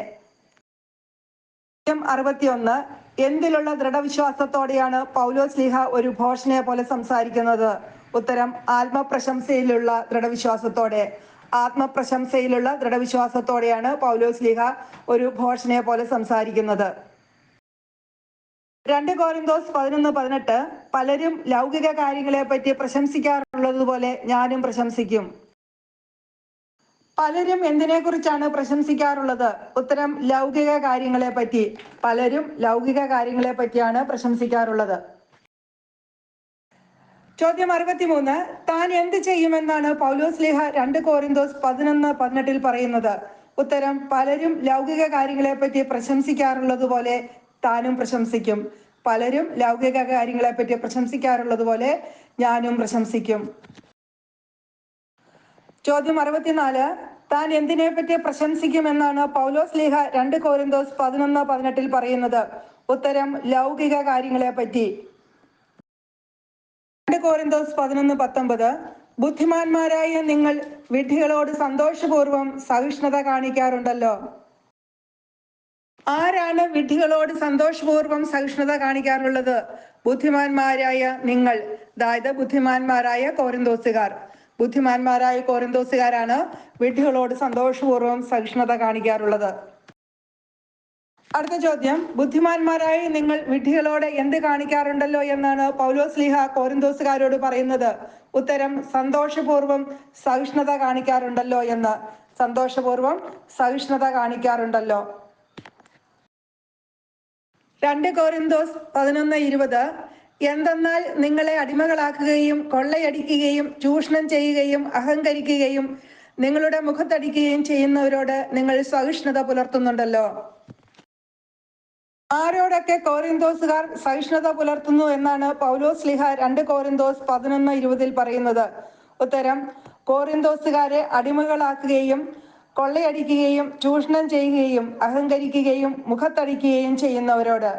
ചോദ്യം 61. എന്തിലുള്ള ദൃഢവിശ്വാസത്തോടെയാണ് പൗലോസ് ലീഹ ഒരു ഭോഷനെ പോലെ സംസാരിക്കുന്നത്? ഉത്തരം ആത്മപ്രശംസയിലുള്ള ദൃഢവിശ്വാസത്തോടെ. ആത്മപ്രശംസയിലുള്ള ദൃഢവിശ്വാസത്തോടെയാണ് പൗലോസ് ലീഹ ഒരു ഭോഷനെ പോലെ സംസാരിക്കുന്നത്. 2 Korinthos 11:18 പലരും ലൗകിക കാര്യങ്ങളെ പറ്റി പ്രശംസിക്കാറുള്ളതുപോലെ ഞാനും പ്രശംസിക്കും. പലരും എന്തിനെ കുറിച്ചാണ് പ്രശംസിക്കാറുള്ളത്? ഉത്തരം ലൗകിക കാര്യങ്ങളെ പറ്റി. പലരും ലൗകിക കാര്യങ്ങളെ പറ്റിയാണ് പ്രശംസിക്കാറുള്ളത്. ചോദ്യം 63. താൻ എന്ത് ചെയ്യുമെന്നാണ് പൗലോസ് ലീഹ 2 Korinthos 11:18 പറയുന്നത്? ഉത്തരം പലരും ലൗകിക കാര്യങ്ങളെ പറ്റി പ്രശംസിക്കാറുള്ളതുപോലെ താനും പ്രശംസിക്കും. പലരും ലൗകിക കാര്യങ്ങളെ പറ്റി പ്രശംസിക്കാറുള്ളതുപോലെ ഞാനും പ്രശംസിക്കും. ചോദ്യം 64. താൻ എന്തിനെ പറ്റി പ്രശംസിക്കുമെന്നാണ് പൗലോസ് ലീഹ 2 Korinthos 11:18 പറയുന്നത്? ഉത്തരം ലൗകിക കാര്യങ്ങളെ പറ്റി. 2 Korinthos 11:19 ബുദ്ധിമാന്മാരായ നിങ്ങൾ വിഡ്ഢികളോട് സന്തോഷപൂർവ്വം സഹിഷ്ണുത കാണിക്കാറുണ്ടല്ലോ. ആരാണ് വിഡ്ഢികളോട് സന്തോഷപൂർവ്വം സഹിഷ്ണുത കാണിക്കാറുള്ളത്? ബുദ്ധിമാന്മാരായ നിങ്ങൾ, അതായത് ബുദ്ധിമാന്മാരായ കോരിന്തോസുകാർ. ബുദ്ധിമാന്മാരായ കോരിന്തോസുകാരാണ് വിഡ്ഢികളോട് സന്തോഷപൂർവ്വം സഹിഷ്ണുത കാണിക്കാറുള്ളത്. അടുത്ത ചോദ്യം, ബുദ്ധിമാന്മാരായ നിങ്ങൾ വിഡ്ഢികളോട് എന്ത് കാണിക്കാറുണ്ടല്ലോ എന്നാണ് പൗലോസ് ലീഹ കോരിന്തോസുകാരോട് പറയുന്നത്? ഉത്തരം സന്തോഷപൂർവ്വം സഹിഷ്ണുത കാണിക്കാറുണ്ടല്ലോ എന്ന്. സന്തോഷപൂർവ്വം സഹിഷ്ണുത കാണിക്കാറുണ്ടല്ലോ. 2 Korinthos 11:20 എന്തെന്നാൽ നിങ്ങളെ അടിമകളാക്കുകയും കൊള്ളയടിക്കുകയും ചൂഷണം ചെയ്യുകയും അഹങ്കരിക്കുകയും നിങ്ങളുടെ മുഖത്തടിക്കുകയും ചെയ്യുന്നവരോട് നിങ്ങൾ സഹിഷ്ണുത പുലർത്തുന്നുണ്ടല്ലോ. ആരോടൊക്കെ കോരിന്തോസുകാർ സഹിഷ്ണുത പുലർത്തുന്നു എന്നാണ് പൗലോസ് ലീഹ 2 Korinthos 11:20 പറയുന്നത്? ഉത്തരം കോരിന്തോസുകാരെ അടിമകളാക്കുകയും കൊള്ളയടിക്കുകയും ചൂഷണം ചെയ്യുകയും അഹങ്കരിക്കുകയും മുഖത്തടിക്കുകയും ചെയ്യുന്നവരോട്.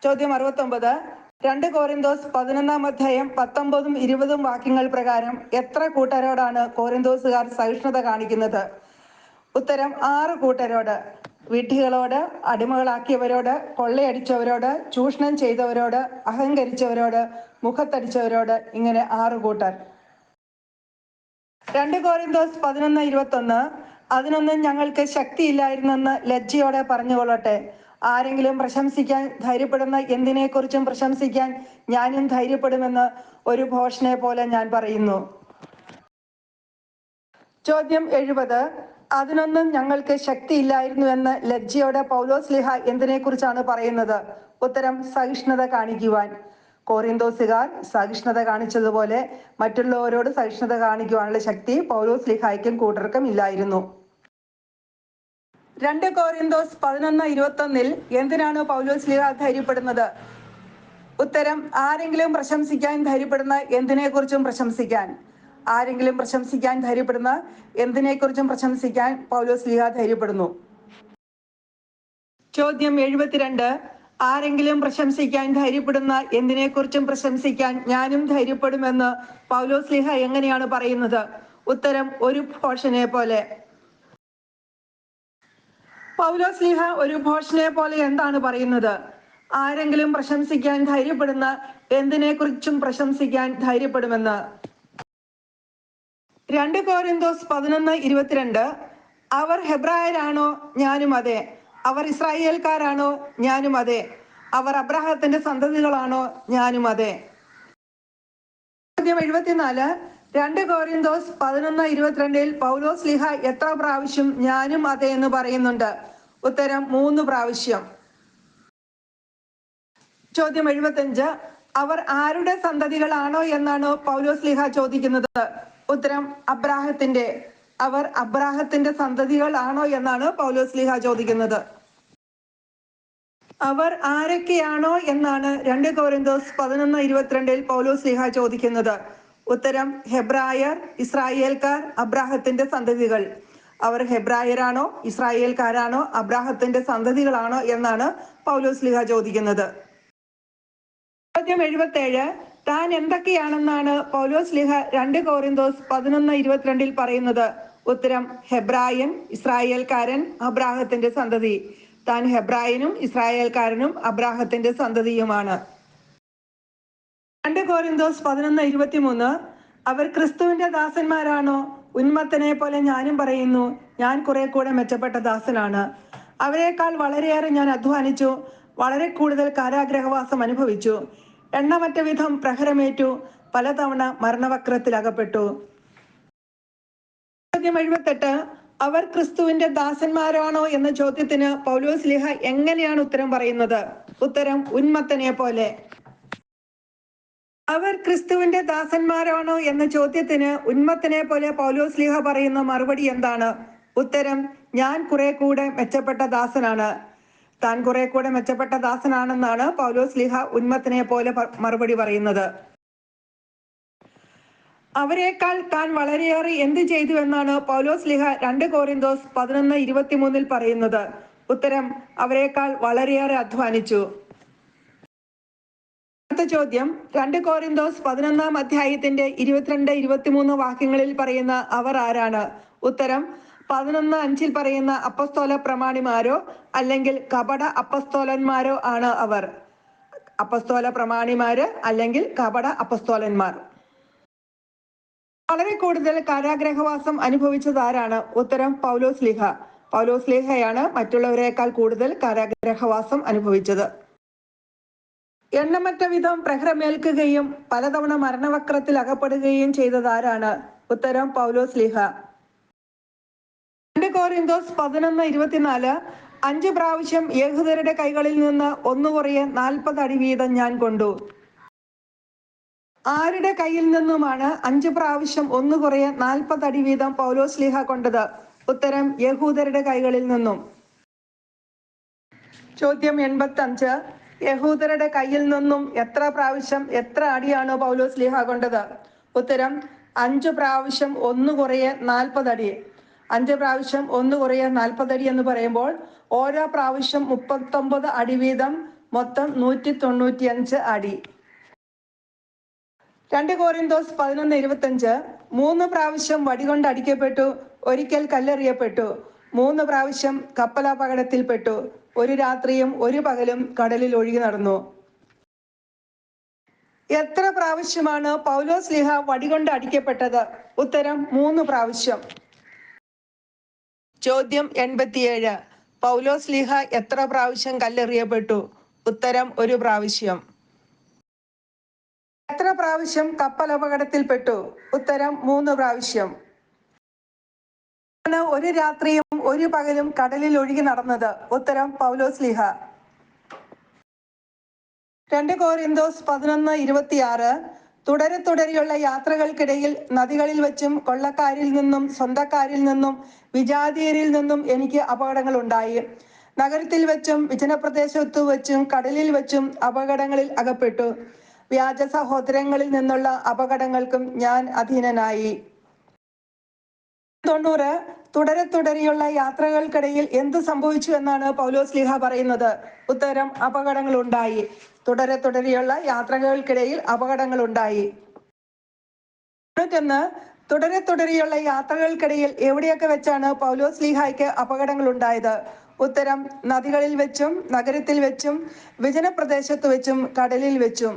ചോദ്യം 69. 2 Korinthos 11:19-20 വാക്യങ്ങൾ പ്രകാരം എത്ര കൂട്ടരോടാണ് കോരിന്തോസുകാർ സഹിഷ്ണുത കാണിക്കുന്നത്? ഉത്തരം 6 കൂട്ടരോട്. വിഡ്ഢികളോട്, അടിമകളാക്കിയവരോട്, കൊള്ളയടിച്ചവരോട്, ചൂഷണം ചെയ്തവരോട്, അഹങ്കരിച്ചവരോട്, മുഖത്തടിച്ചവരോട്, ഇങ്ങനെ 6 കൂട്ടർ. 2 Korinthos 11:21 അതിനൊന്നും ഞങ്ങൾക്ക് ശക്തിയില്ലായിരുന്നെന്ന് ലജ്ജയോടെ പറഞ്ഞുകൊള്ളട്ടെ. ആരെങ്കിലും പ്രശംസിക്കാൻ ധൈര്യപ്പെടുന്ന എന്തിനെക്കുറിച്ചും പ്രശംസിക്കാൻ ഞാനും ധൈര്യപ്പെടുമെന്ന് ഒരു ഭോഷനെ പോലെ ഞാൻ പറയുന്നു. ചോദ്യം 70. അതിനൊന്നും ഞങ്ങൾക്ക് ശക്തിയില്ലായിരുന്നു എന്ന് ലജ്ജയോടെ പൗലോസ് ലീഹ എന്തിനെക്കുറിച്ചാണ് പറയുന്നത്? ഉത്തരം സഹിഷ്ണുത കാണിക്കുവാൻ. കോരിന്തോസുകാർ സഹിഷ്ണുത കാണിച്ചതുപോലെ മറ്റുള്ളവരോട് സഹിഷ്ണുത കാണിക്കുവാനുള്ള ശക്തി പൗലോസ് ലീഹായ്ക്കും കൂട്ടർക്കും ഇല്ലായിരുന്നു. 2 Korinthos 11:21 എന്തിനാണ് പൗലോസ് ലീഹ ധൈര്യപ്പെടുന്നത്? ഉത്തരം ആരെങ്കിലും പ്രശംസിക്കാൻ ധൈര്യപ്പെടുന്ന എന്തിനെക്കുറിച്ചും പ്രശംസിക്കാൻ. ആരെങ്കിലും പ്രശംസിക്കാൻ ധൈര്യപ്പെടുന്ന എന്തിനെക്കുറിച്ചും പ്രശംസിക്കാൻ പൗലോസ് ലീഹ ധൈര്യപ്പെടുന്നു. ചോദ്യം 72. ആരെങ്കിലും പ്രശംസിക്കാൻ ധൈര്യപ്പെടുന്ന എന്തിനെക്കുറിച്ചും പ്രശംസിക്കാൻ ഞാനും ധൈര്യപ്പെടുമെന്ന് പൗലോസ് ലീഹ എങ്ങനെയാണ് പറയുന്നത്? ഉത്തരം ഒരു ഭോഷനെ പോലെ. പൗലോസ് ലീഹ ഒരു ഭോഷനെ പോലെ എന്താണ് പറയുന്നത്? ആരെങ്കിലും പ്രശംസിക്കാൻ ധൈര്യപ്പെടുന്ന എന്തിനെക്കുറിച്ചും പ്രശംസിക്കാൻ ധൈര്യപ്പെടുമെന്ന്. 2 Korinthos 11:22 അവർ ഹെബ്രായരാണോ? ഞാനും അതെ. അവർ ഇസ്രായേൽക്കാരാണോ? ഞാനും അതെ. അവർ അബ്രാഹത്തിന്റെ സന്തതികളാണോ? ഞാനും അതെ. ചോദ്യം 74. 2 Korinthos 11:22 പൗലോസ് ലീഹ എത്ര പ്രാവശ്യം ഞാനും അതെ എന്ന് പറയുന്നുണ്ട്? ഉത്തരം 3 പ്രാവശ്യം. ചോദ്യം 75. അവർ ആരുടെ സന്തതികളാണോ എന്നാണ് പൗലോസ് ലീഹ ചോദിക്കുന്നത്? ഉത്തരം അബ്രാഹത്തിന്റെ. അവർ അബ്രാഹത്തിന്റെ സന്തതികളാണോ എന്നാണ് പൗലോസ് ലീഹ ചോദിക്കുന്നത്. അവർ ആരൊക്കെയാണോ എന്നാണ് 2 Korinthos 11:22 പൗലോസ് ലീഹ ചോദിക്കുന്നത്? ഉത്തരം ഹെബ്രായർ, ഇസ്രായേൽക്കാർ, അബ്രാഹത്തിന്റെ സന്തതികൾ. അവർ ഹെബ്രായരാണോ, ഇസ്രായേൽക്കാരാണോ, അബ്രാഹത്തിന്റെ സന്തതികളാണോ എന്നാണ് പൗലോസ് ലീഹ ചോദിക്കുന്നത്. ചോദ്യം 77. താൻ എന്തൊക്കെയാണെന്നാണ് പൗലോസ് ലീഹ 2 Korinthos 11:22 പറയുന്നത്? ഉത്തരം ഹെബ്രായൻ, ഇസ്രായേൽക്കാരൻ, അബ്രാഹത്തിന്റെ സന്തതി. താൻ ഹെബ്രായനും ഇസ്രായേൽക്കാരനും അബ്രാഹത്തിന്റെ സന്തതിയുമാണ്. 2 കോരിന്തോസ് 11:23 അവർ ക്രിസ്തുവിന്റെ ദാസന്മാരാണോ? ഉന്മത്തനെ പോലെ ഞാനും പറയുന്നു, ഞാൻ കുറെ കൂടെ മെച്ചപ്പെട്ട ദാസനാണ്. അവരെക്കാൾ വളരെയേറെ ഞാൻ അധ്വാനിച്ചു, വളരെ കൂടുതൽ കാരാഗ്രഹവാസം അനുഭവിച്ചു, എണ്ണമറ്റ വിധം പ്രഹരമേറ്റു, പലതവണ മരണവക്രത്തിൽ അകപ്പെട്ടു. 78 അവർ ക്രിസ്തുവിന്റെ ദാസന്മാരാണോ എന്ന ചോദ്യത്തിന് പൗലോസ് ശ്ലീഹ എങ്ങനെയാണ് ഉത്തരം പറയുന്നത്? ഉത്തരം ഉന്മത്തനെ പോലെ. അവർ ക്രിസ്തുവിന്റെ ദാസന്മാരാണോ എന്ന ചോദ്യത്തിന് ഉന്മത്തനെ പോലെ പൗലോസ് ശ്ലീഹ പറയുന്ന മറുപടി എന്താണ്? ഉത്തരം ഞാൻ കുറെ കൂടെ മെച്ചപ്പെട്ട ദാസനാണ്. താൻ കുറെ കൂടെ മെച്ചപ്പെട്ട ദാസനാണെന്നാണ് പൗലോസ് ശ്ലീഹ ഉന്മത്തനെ പോലെ മറുപടി പറയുന്നത്. അവരെക്കാൾ താൻ വളരെയേറെ എന്ത് ചെയ്തു എന്നാണ് പൗലോസ് ശ്ലീഹ 2 കോരിന്തോസ് 11:23 പറയുന്നത്? ഉത്തരം അവരെക്കാൾ വളരെയേറെ അധ്വാനിച്ചു. അടുത്ത ചോദ്യം 2 കോരിന്തോസ് 11 22-23 വാക്യങ്ങളിൽ പറയുന്ന അവർ ആരാണ്? ഉത്തരം 11:5 പറയുന്ന അപ്പസ്തോല പ്രമാണിമാരോ അല്ലെങ്കിൽ കപട അപ്പസ്തോലന്മാരോ ആണ് അവർ. അപ്പസ്തോല പ്രമാണിമാര് അല്ലെങ്കിൽ കപട അപ്പസ്തോലന്മാർ. വളരെ കൂടുതൽ കാരാഗ്രഹവാസം അനുഭവിച്ചത് ആരാണ്? ഉത്തരം പൗലോസ് ശ്ലീഹ. പൗലോസ് ശ്ലീഹയാണ് മറ്റുള്ളവരെക്കാൾ കൂടുതൽ കാരാഗ്രഹവാസം അനുഭവിച്ചത്. എണ്ണമറ്റ വിധം പ്രഹരമേൽക്കുകയും പലതവണ മരണവക്രത്തിൽ അകപ്പെടുകയും ചെയ്തത് ആരാണ്? ഉത്തരം പൗലോസ് ശ്ലീഹ. 2 കോരിന്തോസ് 11:24 5 പ്രാവശ്യം യഹൂദരുടെ കൈകളിൽ നിന്ന് 1 കുറയെ 40 അടി വീതം ഞാൻ കൊണ്ടു. ആരുടെ കയ്യിൽ നിന്നുമാണ് 5 പ്രാവശ്യം 1 കുറയെ 40 അടി വീതം പൗലോസ് ശ്ലീഹ കൊണ്ടത്? ഉത്തരം യഹൂദരുടെ കൈകളിൽ നിന്നും. ചോദ്യം 85 യഹൂദരുടെ കയ്യിൽ നിന്നും എത്ര പ്രാവശ്യം എത്ര അടിയാണ് പൗലോസ് ശ്ലീഹ കൊണ്ടത്? ഉത്തരം 5 പ്രാവശ്യം 1 കുറയെ 40 അടി. 5 പ്രാവശ്യം 1 കുറയെ 40 അടി എന്ന് പറയുമ്പോൾ ഓരോ പ്രാവശ്യം 39 അടി വീതം, മൊത്തം 195 അടി. 2 കോരിന്തോസ് 11:25 3 പ്രാവശ്യം വടികൊണ്ട് അടിക്കപ്പെട്ടു, ഒരിക്കൽ കല്ലെറിയപ്പെട്ടു, 3 പ്രാവശ്യം കപ്പലപകടത്തിൽപ്പെട്ടു, ഒരു രാത്രിയും ഒരു പകലും കടലിൽ ഒഴുകി നടന്നു. എത്ര പ്രാവശ്യമാണ് പൗലോസ് ശ്ലീഹ വടികൊണ്ട് അടിക്കപ്പെട്ടത്? ഉത്തരം 3 പ്രാവശ്യം. ചോദ്യം 87 പൗലോസ് ശ്ലീഹ എത്ര പ്രാവശ്യം കല്ലെറിയപ്പെട്ടു? ഉത്തരം 1 പ്രാവശ്യം. എത്ര പ്രാവശ്യം കപ്പലപകടത്തിൽപ്പെട്ടു? ഉത്തരം 3 പ്രാവശ്യം. ഒരു രാത്രിയും ഒരു പകലും കടലിൽ ഒഴുകി നടന്നത്? ഉത്തരം പൗലോസ് ശ്ലീഹ. 2 കോരിന്തോസ് 11:26 തുടരെയുള്ള യാത്രകൾക്കിടയിൽ നദികളിൽ വെച്ചും കൊള്ളക്കാരിൽ നിന്നും സ്വന്തക്കാരിൽ നിന്നും വിജാതീയരിൽ നിന്നും എനിക്ക് അപകടങ്ങൾ ഉണ്ടായി. നഗരത്തിൽ വെച്ചും വിജനപ്രദേശത്തു വെച്ചും കടലിൽ വെച്ചും അപകടങ്ങളിൽ അകപ്പെട്ടു. വ്യാജ സഹോദരങ്ങളിൽ നിന്നുള്ള അപകടങ്ങൾക്കും ഞാൻ അധീനനായി. 90 തുടരെയുള്ള യാത്രകൾക്കിടയിൽ എന്ത് സംഭവിച്ചു എന്നാണ് പൗലോസ് ശ്ലീഹ പറയുന്നത്? ഉത്തരം അപകടങ്ങൾ ഉണ്ടായി. തുടരെയുള്ള യാത്രകൾക്കിടയിൽ അപകടങ്ങൾ ഉണ്ടായി. 91 തുടരെയുള്ള യാത്രകൾക്കിടയിൽ എവിടെയൊക്കെ വെച്ചാണ് പൗലോസ് ശ്ലീഹായ്ക്ക് അപകടങ്ങൾ ഉണ്ടായത്? ഉത്തരം നദികളിൽ വെച്ചും നഗരത്തിൽ വെച്ചും വിജനപ്രദേശത്ത് വെച്ചും കടലിൽ വെച്ചും.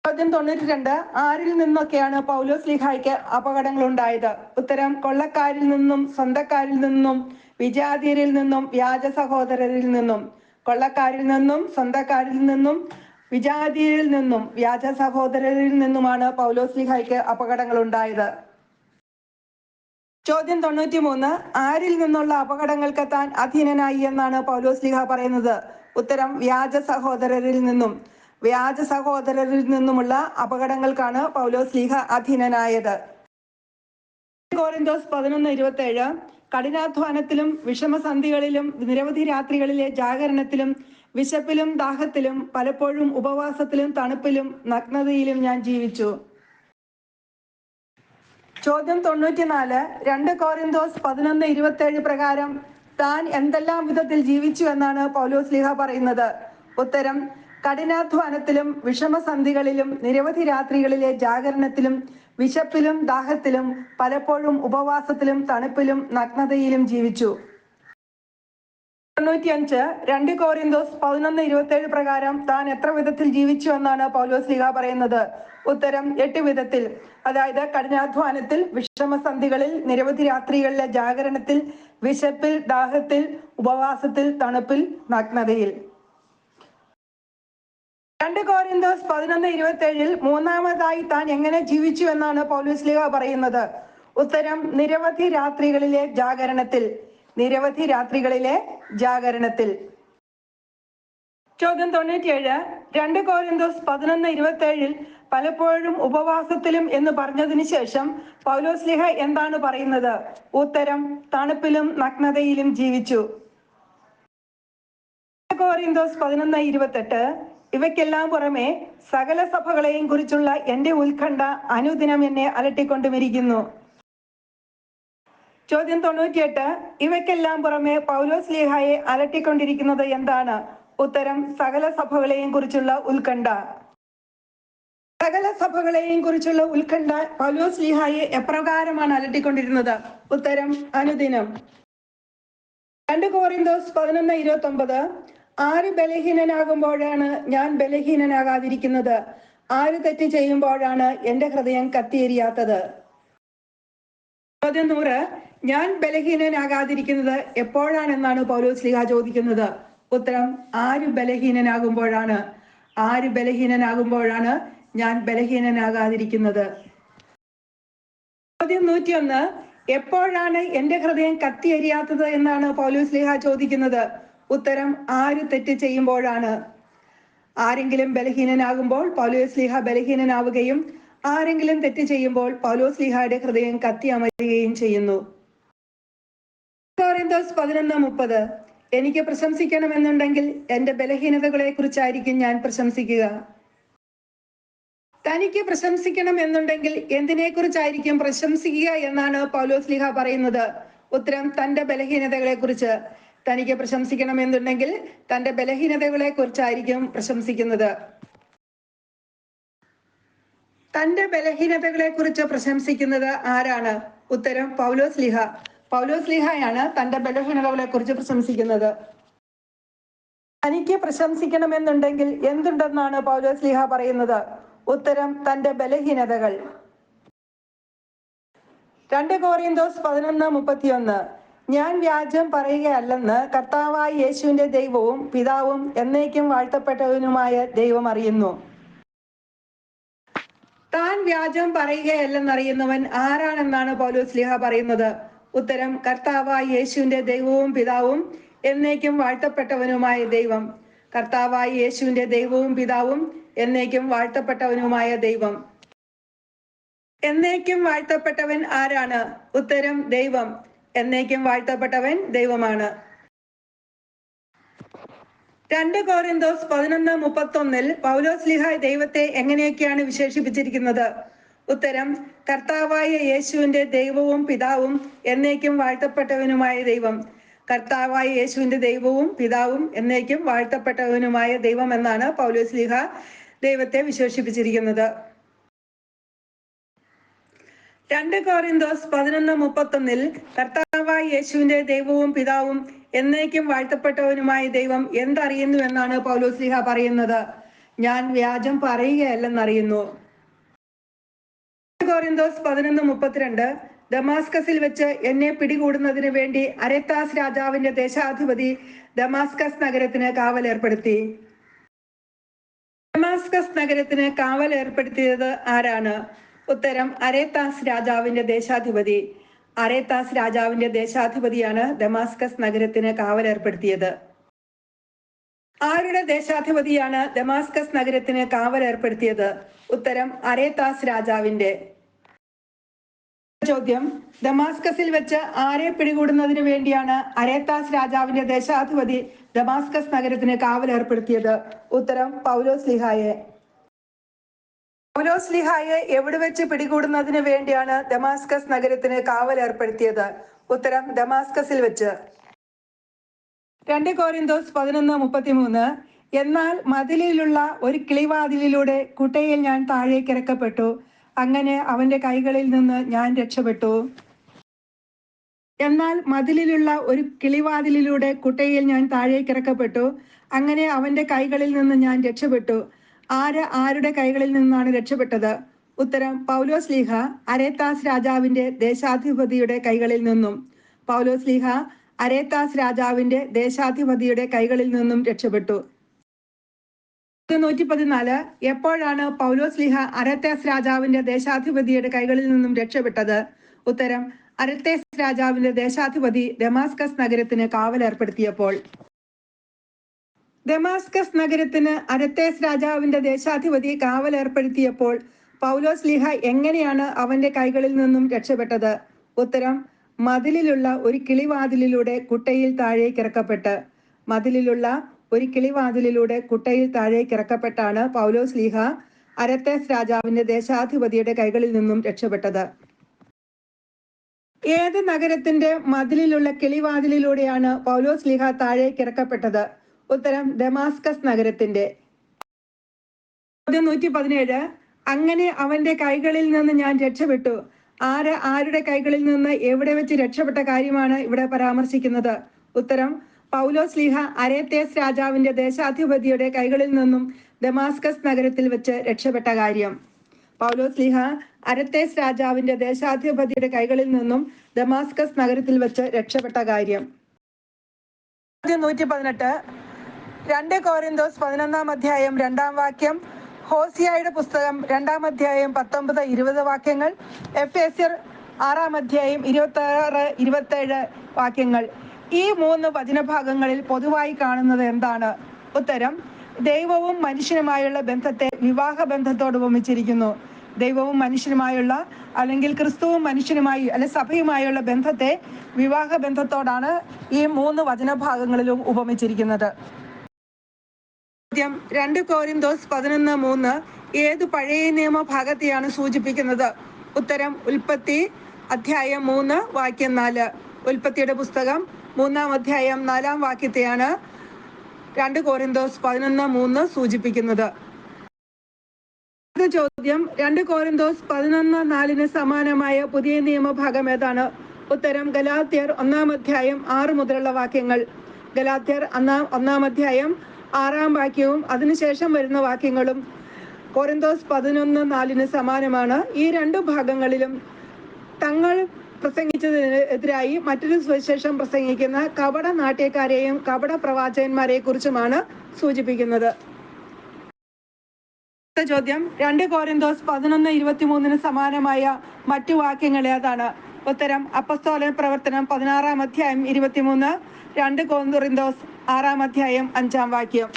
ചോദ്യം 92 ആരിൽ നിന്നൊക്കെയാണ് പൗലോസ് ശ്ലീഹായ്ക്ക് അപകടങ്ങൾ ഉണ്ടായത്? ഉത്തരം കൊള്ളക്കാരിൽ നിന്നും സ്വന്തക്കാരിൽ നിന്നും വിജാതീയരിൽ നിന്നും വ്യാജ സഹോദരരിൽ നിന്നും. കൊള്ളക്കാരിൽ നിന്നും സ്വന്തക്കാരിൽ നിന്നും വിജാതീയരിൽ നിന്നും വ്യാജ സഹോദരരിൽ നിന്നുമാണ് പൗലോസ് ശ്ലീഹായ്ക്ക് അപകടങ്ങൾ ഉണ്ടായത്. ചോദ്യം 93 ആരിൽ നിന്നുള്ള അപകടങ്ങൾക്ക് താൻ അധീനനായി എന്നാണ് പൗലോസ് ശ്ലീഹ പറയുന്നത്? ഉത്തരം വ്യാജ സഹോദരരിൽ നിന്നും. വ്യാജ സഹോദരരിൽ നിന്നുമുള്ള അപകടങ്ങൾക്കാണ് പൗലോസ് ശ്ലീഹ അധീനനായത്. കോരിന്തോസ് 11:27 കഠിനാധ്വാനത്തിലും വിഷമസന്ധികളിലും നിരവധി രാത്രികളിലെ ജാഗരണത്തിലും വിശപ്പിലും ദാഹത്തിലും പലപ്പോഴും ഉപവാസത്തിലും തണുപ്പിലും നഗ്നതയിലും ഞാൻ ജീവിച്ചു. ചോദ്യം 94 2 കോരിന്തോസ് 11:27 പ്രകാരം താൻ എന്തെല്ലാം വിധത്തിൽ ജീവിച്ചു എന്നാണ് പൗലോസ് ശ്ലീഹ പറയുന്നത്? ഉത്തരം കഠിനാധ്വാനത്തിലും വിഷമസന്ധികളിലും നിരവധി രാത്രികളിലെ ജാഗരണത്തിലും വിശപ്പിലും ദാഹത്തിലും പലപ്പോഴും ഉപവാസത്തിലും തണുപ്പിലും നഗ്നതയിലും ജീവിച്ചു. 95 2 കോരിന്തോസ് 11:27 പ്രകാരം താൻ എത്ര വിധത്തിൽ ജീവിച്ചു എന്നാണ് പൗലോസ് പറയുന്നത്? ഉത്തരം 8 വിധത്തിൽ. അതായത് കഠിനാധ്വാനത്തിൽ, വിഷമസന്ധികളിൽ, നിരവധി രാത്രികളിലെ ജാഗരണത്തിൽ, വിശപ്പിൽ, ദാഹത്തിൽ, ഉപവാസത്തിൽ, തണുപ്പിൽ, നഗ്നതയിൽ. 2 കോരിന്തോസ് 11:27 മൂന്നാമതായി താൻ എങ്ങനെ ജീവിച്ചു എന്നാണ് പൗലോസ് പറയുന്നത്? ഉത്തരം നിരവധി രാത്രികളിലെ ജാഗരണത്തിൽ. നിരവധി രാത്രികളിലെ ജാഗരണത്തിൽ. ചോദ്യം 97 2 കോരിന്തോസ് 11:27 പലപ്പോഴും ഉപവാസത്തിലും എന്ന് പറഞ്ഞതിന് ശേഷം പൗലോസ് എന്താണ് പറയുന്നത്? ഉത്തരം തണുപ്പിലും നഗ്നതയിലും ജീവിച്ചു. 2 കോരിന്തോസ് 11:28 ഇവയ്ക്കെല്ലാം പുറമെ സകല സഭകളെയും കുറിച്ചുള്ള എന്റെ ഉത്കണ്ഠ അനുദിനം എന്നെ അലട്ടിക്കൊണ്ടുമിരിക്കുന്നു. ചോദ്യം 98 ഇവയ്ക്കെല്ലാം പുറമെ പൗലോസ് ലീഹായെ അലട്ടിക്കൊണ്ടിരിക്കുന്നത് എന്താണ്? ഉത്തരം സകല സഭകളെയും കുറിച്ചുള്ള ഉത്കണ്ഠ. സകല സഭകളെയും കുറിച്ചുള്ള ഉത്കണ്ഠ പൗലോസ് ലീഹായെ എപ്രകാരമാണ് അലട്ടിക്കൊണ്ടിരുന്നത്? ഉത്തരം അനുദിനം. 2 കോരിന്തോസ് 11:29 ആര് ബലഹീനനാകുമ്പോഴാണ് ഞാൻ ബലഹീനനാകാതിരിക്കുന്നത്? ആര് തെറ്റ് ചെയ്യുമ്പോഴാണ് എന്റെ ഹൃദയം കത്തിയെരിയാത്തത്? ചോദ്യം 100 ഞാൻ ബലഹീനനാകാതിരിക്കുന്നത് എപ്പോഴാണെന്നാണ് പൗലോസ് ലീഹ ചോദിക്കുന്നത്? ഉത്തരം ആര് ബലഹീനനാകുമ്പോഴാണ്. ആര് ബലഹീനനാകുമ്പോഴാണ് ഞാൻ ബലഹീനനാകാതിരിക്കുന്നത്? ചോദ്യം 101 എപ്പോഴാണ് എന്റെ ഹൃദയം കത്തിയെരിയാത്തത് എന്നാണ് പൗലോസ് ലീഹ ചോദിക്കുന്നത്? ഉത്തരം ആര് തെറ്റ് ചെയ്യുമ്പോഴാണ്. ആരെങ്കിലും ബലഹീനനാകുമ്പോൾ പൗലോസ് ലീഹ ബലഹീനനാവുകയും ആരെങ്കിലും തെറ്റ് ചെയ്യുമ്പോൾ പൗലോസ് ലീഹയുടെ ഹൃദയം കത്തി അമരുകയും ചെയ്യുന്നു. കോരിന്തോസ് 11:30 എനിക്ക് പ്രശംസിക്കണമെന്നുണ്ടെങ്കിൽ എന്റെ ബലഹീനതകളെ കുറിച്ചായിരിക്കും ഞാൻ പ്രശംസിക്കുക. തനിക്ക് പ്രശംസിക്കണം എന്നുണ്ടെങ്കിൽ എന്തിനെ കുറിച്ചായിരിക്കും പ്രശംസിക്കുക എന്നാണ് പൗലോസ് ലീഹ പറയുന്നത്? ഉത്തരം തന്റെ ബലഹീനതകളെ കുറിച്ച്. തനിക്ക് പ്രശംസിക്കണം എന്നുണ്ടെങ്കിൽ തന്റെ ബലഹീനതകളെ കുറിച്ചായിരിക്കും പ്രശംസിക്കുന്നത്. തന്റെ ബലഹീനതകളെ കുറിച്ച് പ്രശംസിക്കുന്നത് ആരാണ്? ഉത്തരം പൗലോസ് ലീഹ. പൗലോസ് ലീഹയാണ് തന്റെ ബലഹീനതകളെ കുറിച്ച് പ്രശംസിക്കുന്നത്. തനിക്ക് പ്രശംസിക്കണമെന്നുണ്ടെങ്കിൽ എന്തുണ്ടെന്നാണ് പൗലോസ് ലീഹ പറയുന്നത്? ഉത്തരം തന്റെ ബലഹീനതകൾ. 2 കോരിന്തോസ് 11:31 ഞാൻ വ്യാജം പറയുകയല്ലെന്ന് കർത്താവായ യേശുവിന്റെ ദൈവവും പിതാവും എന്നേക്കും വാഴ്ത്തപ്പെട്ടവനുമായ ദൈവം അറിയുന്നു. താൻ വ്യാജം പറയുകയല്ലെന്നറിയുന്നവൻ ആരാണെന്നാണ് പൗലോസ് ലീഹ പറയുന്നത്? ഉത്തരം കർത്താവായ യേശുവിന്റെ ദൈവവും പിതാവും എന്നേക്കും വാഴ്ത്തപ്പെട്ടവനുമായ ദൈവം. കർത്താവായ യേശുവിന്റെ ദൈവവും പിതാവും എന്നേക്കും വാഴ്ത്തപ്പെട്ടവനുമായ ദൈവം. എന്നേക്കും വാഴ്ത്തപ്പെട്ടവൻ ആരാണ്? ഉത്തരം ദൈവം. എന്നേക്കും വാഴ്ത്തപ്പെട്ടവൻ ദൈവമാണ്. 2 കോരിന്തോസ് 11:31 പൗലോസ് ലീഹ ദൈവത്തെ എങ്ങനെയൊക്കെയാണ് വിശേഷിപ്പിച്ചിരിക്കുന്നത്? ഉത്തരം കർത്താവായ യേശുവിന്റെ ദൈവവും പിതാവും എന്നേക്കും വാഴ്ത്തപ്പെട്ടവനുമായ ദൈവം. കർത്താവായ യേശുവിന്റെ ദൈവവും പിതാവും എന്നേക്കും വാഴ്ത്തപ്പെട്ടവനുമായ ദൈവം എന്നാണ് പൗലോസ് ലീഹ ദൈവത്തെ വിശേഷിപ്പിച്ചിരിക്കുന്നത്. 2 കോരിന്തോസ് 11:31 കർത്താവായ യേശുവിന്റെ ദൈവവും പിതാവും എന്നേക്കും വാഴ്ത്തപ്പെട്ടവനുമായ ദൈവം എന്തറിയുന്നു എന്നാണ് പൗലോസ് ലീഹ പറയുന്നത്? ഞാൻ വ്യാജം പറയുകയല്ലെന്നറിയുന്നു. 2 കോരിന്തോസ് 11:32 ദമാസ്കസിൽ വെച്ച് എന്നെ പിടികൂടുന്നതിന് വേണ്ടി അരേത്താസ് രാജാവിന്റെ ദേശാധിപതി ദമാസ്കസ് നഗരത്തിന് കാവലേർപ്പെടുത്തി. ദമാസ്കസ് നഗരത്തിന് കാവലേർപ്പെടുത്തിയത് ആരാണ്? ഉത്തരം അരേത്താസ് രാജാവിന്റെ ദേശാധിപതി. അരേത്താസ് രാജാവിന്റെ ദേശാധിപതിയാണ് ദമാസ്കസ് നഗരത്തിന് കാവലേർപ്പെടുത്തിയത്. ആരുടെ ദേശാധിപതിയാണ് ദമാസ്കസ് നഗരത്തിന് കാവലേർപ്പെടുത്തിയത്? ഉത്തരം അരേത്താസ് രാജാവിന്റെ. ചോദ്യം ദമാസ്കസിൽ വെച്ച് ആരെ പിടികൂടുന്നതിന് വേണ്ടിയാണ് അരേത്താസ് രാജാവിന്റെ ദേശാധിപതി ദമാസ്കസ് നഗരത്തിന് കാവലേർപ്പെടുത്തിയത്? ഉത്തരം പൗലോസ് ലീഹായെ. പൗലോസ് ലീഹായെ എവിടെ വെച്ച് പിടികൂടുന്നതിന് വേണ്ടിയാണ് ദമാസ്കസ് നഗരത്തിന് കാവലേർപ്പെടുത്തിയത്? ഉത്തരം ദമാസ്കസിൽ വെച്ച്. 2 കോരിന്തോസ് 11:33 എന്നാൽ മതിലിലുള്ള ഒരു കിളിവാതിലിലൂടെ കുട്ടയിൽ ഞാൻ താഴേക്കിറക്കപ്പെട്ടു. അങ്ങനെ അവന്റെ കൈകളിൽ നിന്ന് ഞാൻ രക്ഷപ്പെട്ടു. എന്നാൽ മതിലിലുള്ള ഒരു കിളിവാതിലിലൂടെ കുട്ടയിൽ ഞാൻ താഴേക്കിറക്കപ്പെട്ടു. അങ്ങനെ അവന്റെ കൈകളിൽ നിന്ന് ഞാൻ രക്ഷപ്പെട്ടു. ആരുടെ കൈകളിൽ നിന്നാണ് രക്ഷപ്പെട്ടത്? ഉത്തരം, പൗലോസ് ലീഹ അരേത്താസ് രാജാവിന്റെ ദേശാധിപതിയുടെ കൈകളിൽ നിന്നും. പൗലോസ് ലീഹ അരേത്താസ് രാജാവിന്റെ ദേശാധിപതിയുടെ കൈകളിൽ നിന്നും രക്ഷപ്പെട്ടു. 114 എപ്പോഴാണ് പൗലോസ് ലീഹ അരേത്താസ് രാജാവിന്റെ ദേശാധിപതിയുടെ കൈകളിൽ നിന്നും രക്ഷപ്പെട്ടത്? ഉത്തരം, അരേത്താസ് രാജാവിന്റെ ദേശാധിപതി ദമാസ്കസ് നഗരത്തിന് കാവലേർപ്പെടുത്തിയപ്പോൾ. ദമാസ്കസ് നഗരത്തിന് അരേത്താസ് രാജാവിന്റെ ദേശാധിപതി കാവലേർപ്പെടുത്തിയപ്പോൾ പൗലോസ് ലീഹ എങ്ങനെയാണ് അവന്റെ കൈകളിൽ നിന്നും രക്ഷപ്പെട്ടത്? ഉത്തരം, മതിലിലുള്ള ഒരു കിളിവാതിലിലൂടെ കുട്ടയിൽ താഴേക്കിറക്കപ്പെട്ട്. മതിലിലുള്ള ഒരു കിളിവാതിലിലൂടെ കുട്ടയിൽ താഴേക്കിറക്കപ്പെട്ടാണ് പൗലോസ് ലീഹ അരേത്താസ് രാജാവിന്റെ ദേശാധിപതിയുടെ കൈകളിൽ നിന്നും രക്ഷപ്പെട്ടത്. ഏത് നഗരത്തിന്റെ മതിലിലുള്ള കിളിവാതിലിലൂടെയാണ് പൗലോസ് ലീഹ താഴേക്കിറക്കപ്പെട്ടത്? ഉത്തരം, ദമാസ്കസ് നഗരത്തിന്റെ. 117 അങ്ങനെ അവന്റെ കൈകളിൽ നിന്ന് ഞാൻ രക്ഷപ്പെട്ടു. ആരുടെ കൈകളിൽ നിന്ന് എവിടെ വെച്ച് രക്ഷപ്പെട്ട കാര്യമാണ് ഇവിടെ പരാമർശിക്കുന്നത്? ഉത്തരം, പൗലോസ് ലീഹ അരേത്താസ് രാജാവിന്റെ ദേശാധിപതിയുടെ കൈകളിൽ നിന്നും ദമാസ്കസ് നഗരത്തിൽ വെച്ച് രക്ഷപ്പെട്ട കാര്യം. പൗലോസ് ലീഹ അരേത്താസ് രാജാവിന്റെ ദേശാധിപതിയുടെ കൈകളിൽ നിന്നും ദമാസ്കസ് നഗരത്തിൽ വെച്ച് രക്ഷപ്പെട്ട കാര്യം. 118 2 കൊരിന്തോസ് 11 അധ്യായം 2 വാക്യം, ഹോസിയായുടെ പുസ്തകം 2 അധ്യായം 19-20 വാക്യങ്ങൾ, എഫേസ്യർ 6 അധ്യായം 26-27 വാക്യങ്ങൾ. ഈ 3 വചനഭാഗങ്ങളിൽ പൊതുവായി കാണുന്നത് എന്താണ്? ഉത്തരം, ദൈവവും മനുഷ്യനുമായുള്ള ബന്ധത്തെ വിവാഹ ബന്ധത്തോട് ഉപമിച്ചിരിക്കുന്നു. ദൈവവും മനുഷ്യനുമായുള്ള, അല്ലെങ്കിൽ ക്രിസ്തുവും മനുഷ്യനുമായി സഭയുമായുള്ള ബന്ധത്തെ വിവാഹ ബന്ധത്തോടാണ് ഈ 3 വചനഭാഗങ്ങളിലും ഉപമിച്ചിരിക്കുന്നത്. 2 കൊരിന്തോസ് 11:3 ഏത് പഴയ നിയമ ഭാഗത്തെയാണ് സൂചിപ്പിക്കുന്നത്? ഉത്തരം, ഉൽപ്പത്തി അധ്യായം 3 വാക്യം 4. ഉൽപ്പത്തിയുടെ പുസ്തകം 3 അധ്യായം 4 വാക്യത്തെയാണ് 2 കൊരിന്തോസ് 11:3 സൂചിപ്പിക്കുന്നത്. ചോദ്യം, 2 കൊരിന്തോസ് 11:4 സമാനമായ പുതിയ നിയമഭാഗം ഏതാണ്? ഉത്തരം, ഗലാത്യർ 1 അധ്യായം 6 മുതലുള്ള വാക്യങ്ങൾ. ഗലാത്യർ 1 അധ്യായം 6 വാക്യവും അതിനുശേഷം വരുന്ന വാക്യങ്ങളും കൊരിന്തോസ് 11:4 സമാനമാണ്. ഈ 2 ഭാഗങ്ങളിലും തങ്ങൾ പ്രസംഗിച്ചതിനെതിരായി മറ്റൊരു സുവിശേഷം പ്രസംഗിക്കുന്ന കപട നാട്യക്കാരെയും കപട പ്രവാചകന്മാരെ കുറിച്ചുമാണ് സൂചിപ്പിക്കുന്നത്. ചോദ്യം, 2 കൊരിന്തോസ് 11:23 സമാനമായ മറ്റു വാക്യങ്ങൾ ഏതാണ്? ഉത്തരം, അപ്പസ്തോലൻ പ്രവർത്തനം 16 അധ്യായം 23, 2 കൊരിന്തോസ് 6 അധ്യായം 5 വാക്യം.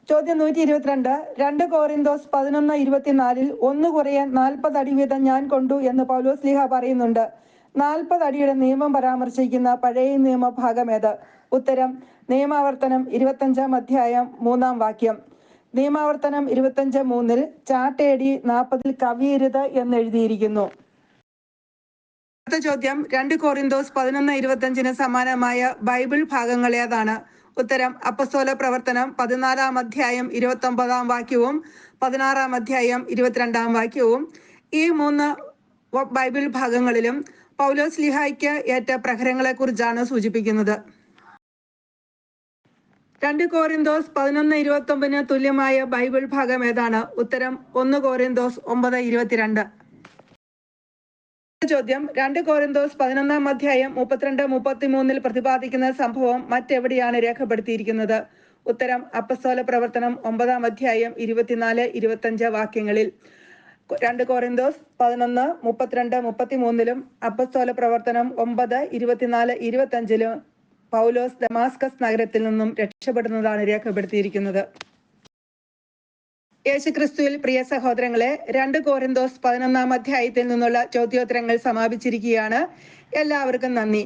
ചോദ്യം 122 2 കൊരിന്തോസ് 11:24 1 കുറയാൻ 40 അടി വീതം ഞാൻ കൊണ്ടു എന്ന് പൗലോസ് ലീഹ പറയുന്നുണ്ട്. 40 അടിയുടെ നിയമം പരാമർശിക്കുന്ന പഴയ നിയമ ഭാഗം ഏത്? ഉത്തരം, നിയമാവർത്തനം 25 അധ്യായം 3 വാക്യം. നിയമാവർത്തനം 25:3 ചാട്ടേടി 40 കവിയരുത് എന്നെഴുതിയിരിക്കുന്നു. അടുത്ത ചോദ്യം, 2 കൊരിന്തോസ് 11:25 സമാനമായ ബൈബിൾ ഭാഗങ്ങൾ ഏതാണ്? ഉത്തരം, അപ്പസ്തോല പ്രവർത്തനം 14 അധ്യായം 29 വാക്യവും 16 അധ്യായം 22 വാക്യവും. ഈ 3 ബൈബിൾ ഭാഗങ്ങളിലും പൗലോസ് ലീഹായ്ക്ക് ഏറ്റ പ്രഹരങ്ങളെ കുറിച്ചാണ് സൂചിപ്പിക്കുന്നത്. 2 കൊരിന്തോസ് 11:29 തുല്യമായ ബൈബിൾ ഭാഗം ഏതാണ്? ഉത്തരം, 1 കൊരിന്തോസ് 9:22. ചോദ്യം, 2 കൊരിന്തോസ് 11 അധ്യായം 32-33 പ്രതിപാദിക്കുന്ന സംഭവം മറ്റെവിടെയാണ് രേഖപ്പെടുത്തിയിരിക്കുന്നത്? ഉത്തരം, അപ്പസ്തോല പ്രവർത്തനം 9 അധ്യായം 24-25 വാക്യങ്ങളിൽ. 2 കൊരിന്തോസ് 11 32-33 അപ്പസ്തോല പ്രവർത്തനം 9 24-25 പൗലോസ് ദമാസ്കസ് നഗരത്തിൽ നിന്നും രക്ഷപ്പെടുന്നതാണ് രേഖപ്പെടുത്തിയിരിക്കുന്നത്. യേശുക്രിസ്തുവിൽ പ്രിയ സഹോദരങ്ങളെ, 2 കൊരിന്തോസ് 11 അധ്യായത്തിൽ നിന്നുള്ള ചോദ്യോത്തരങ്ങൾ സമാപിച്ചിരിക്കുകയാണ്. എല്ലാവർക്കും നന്ദി.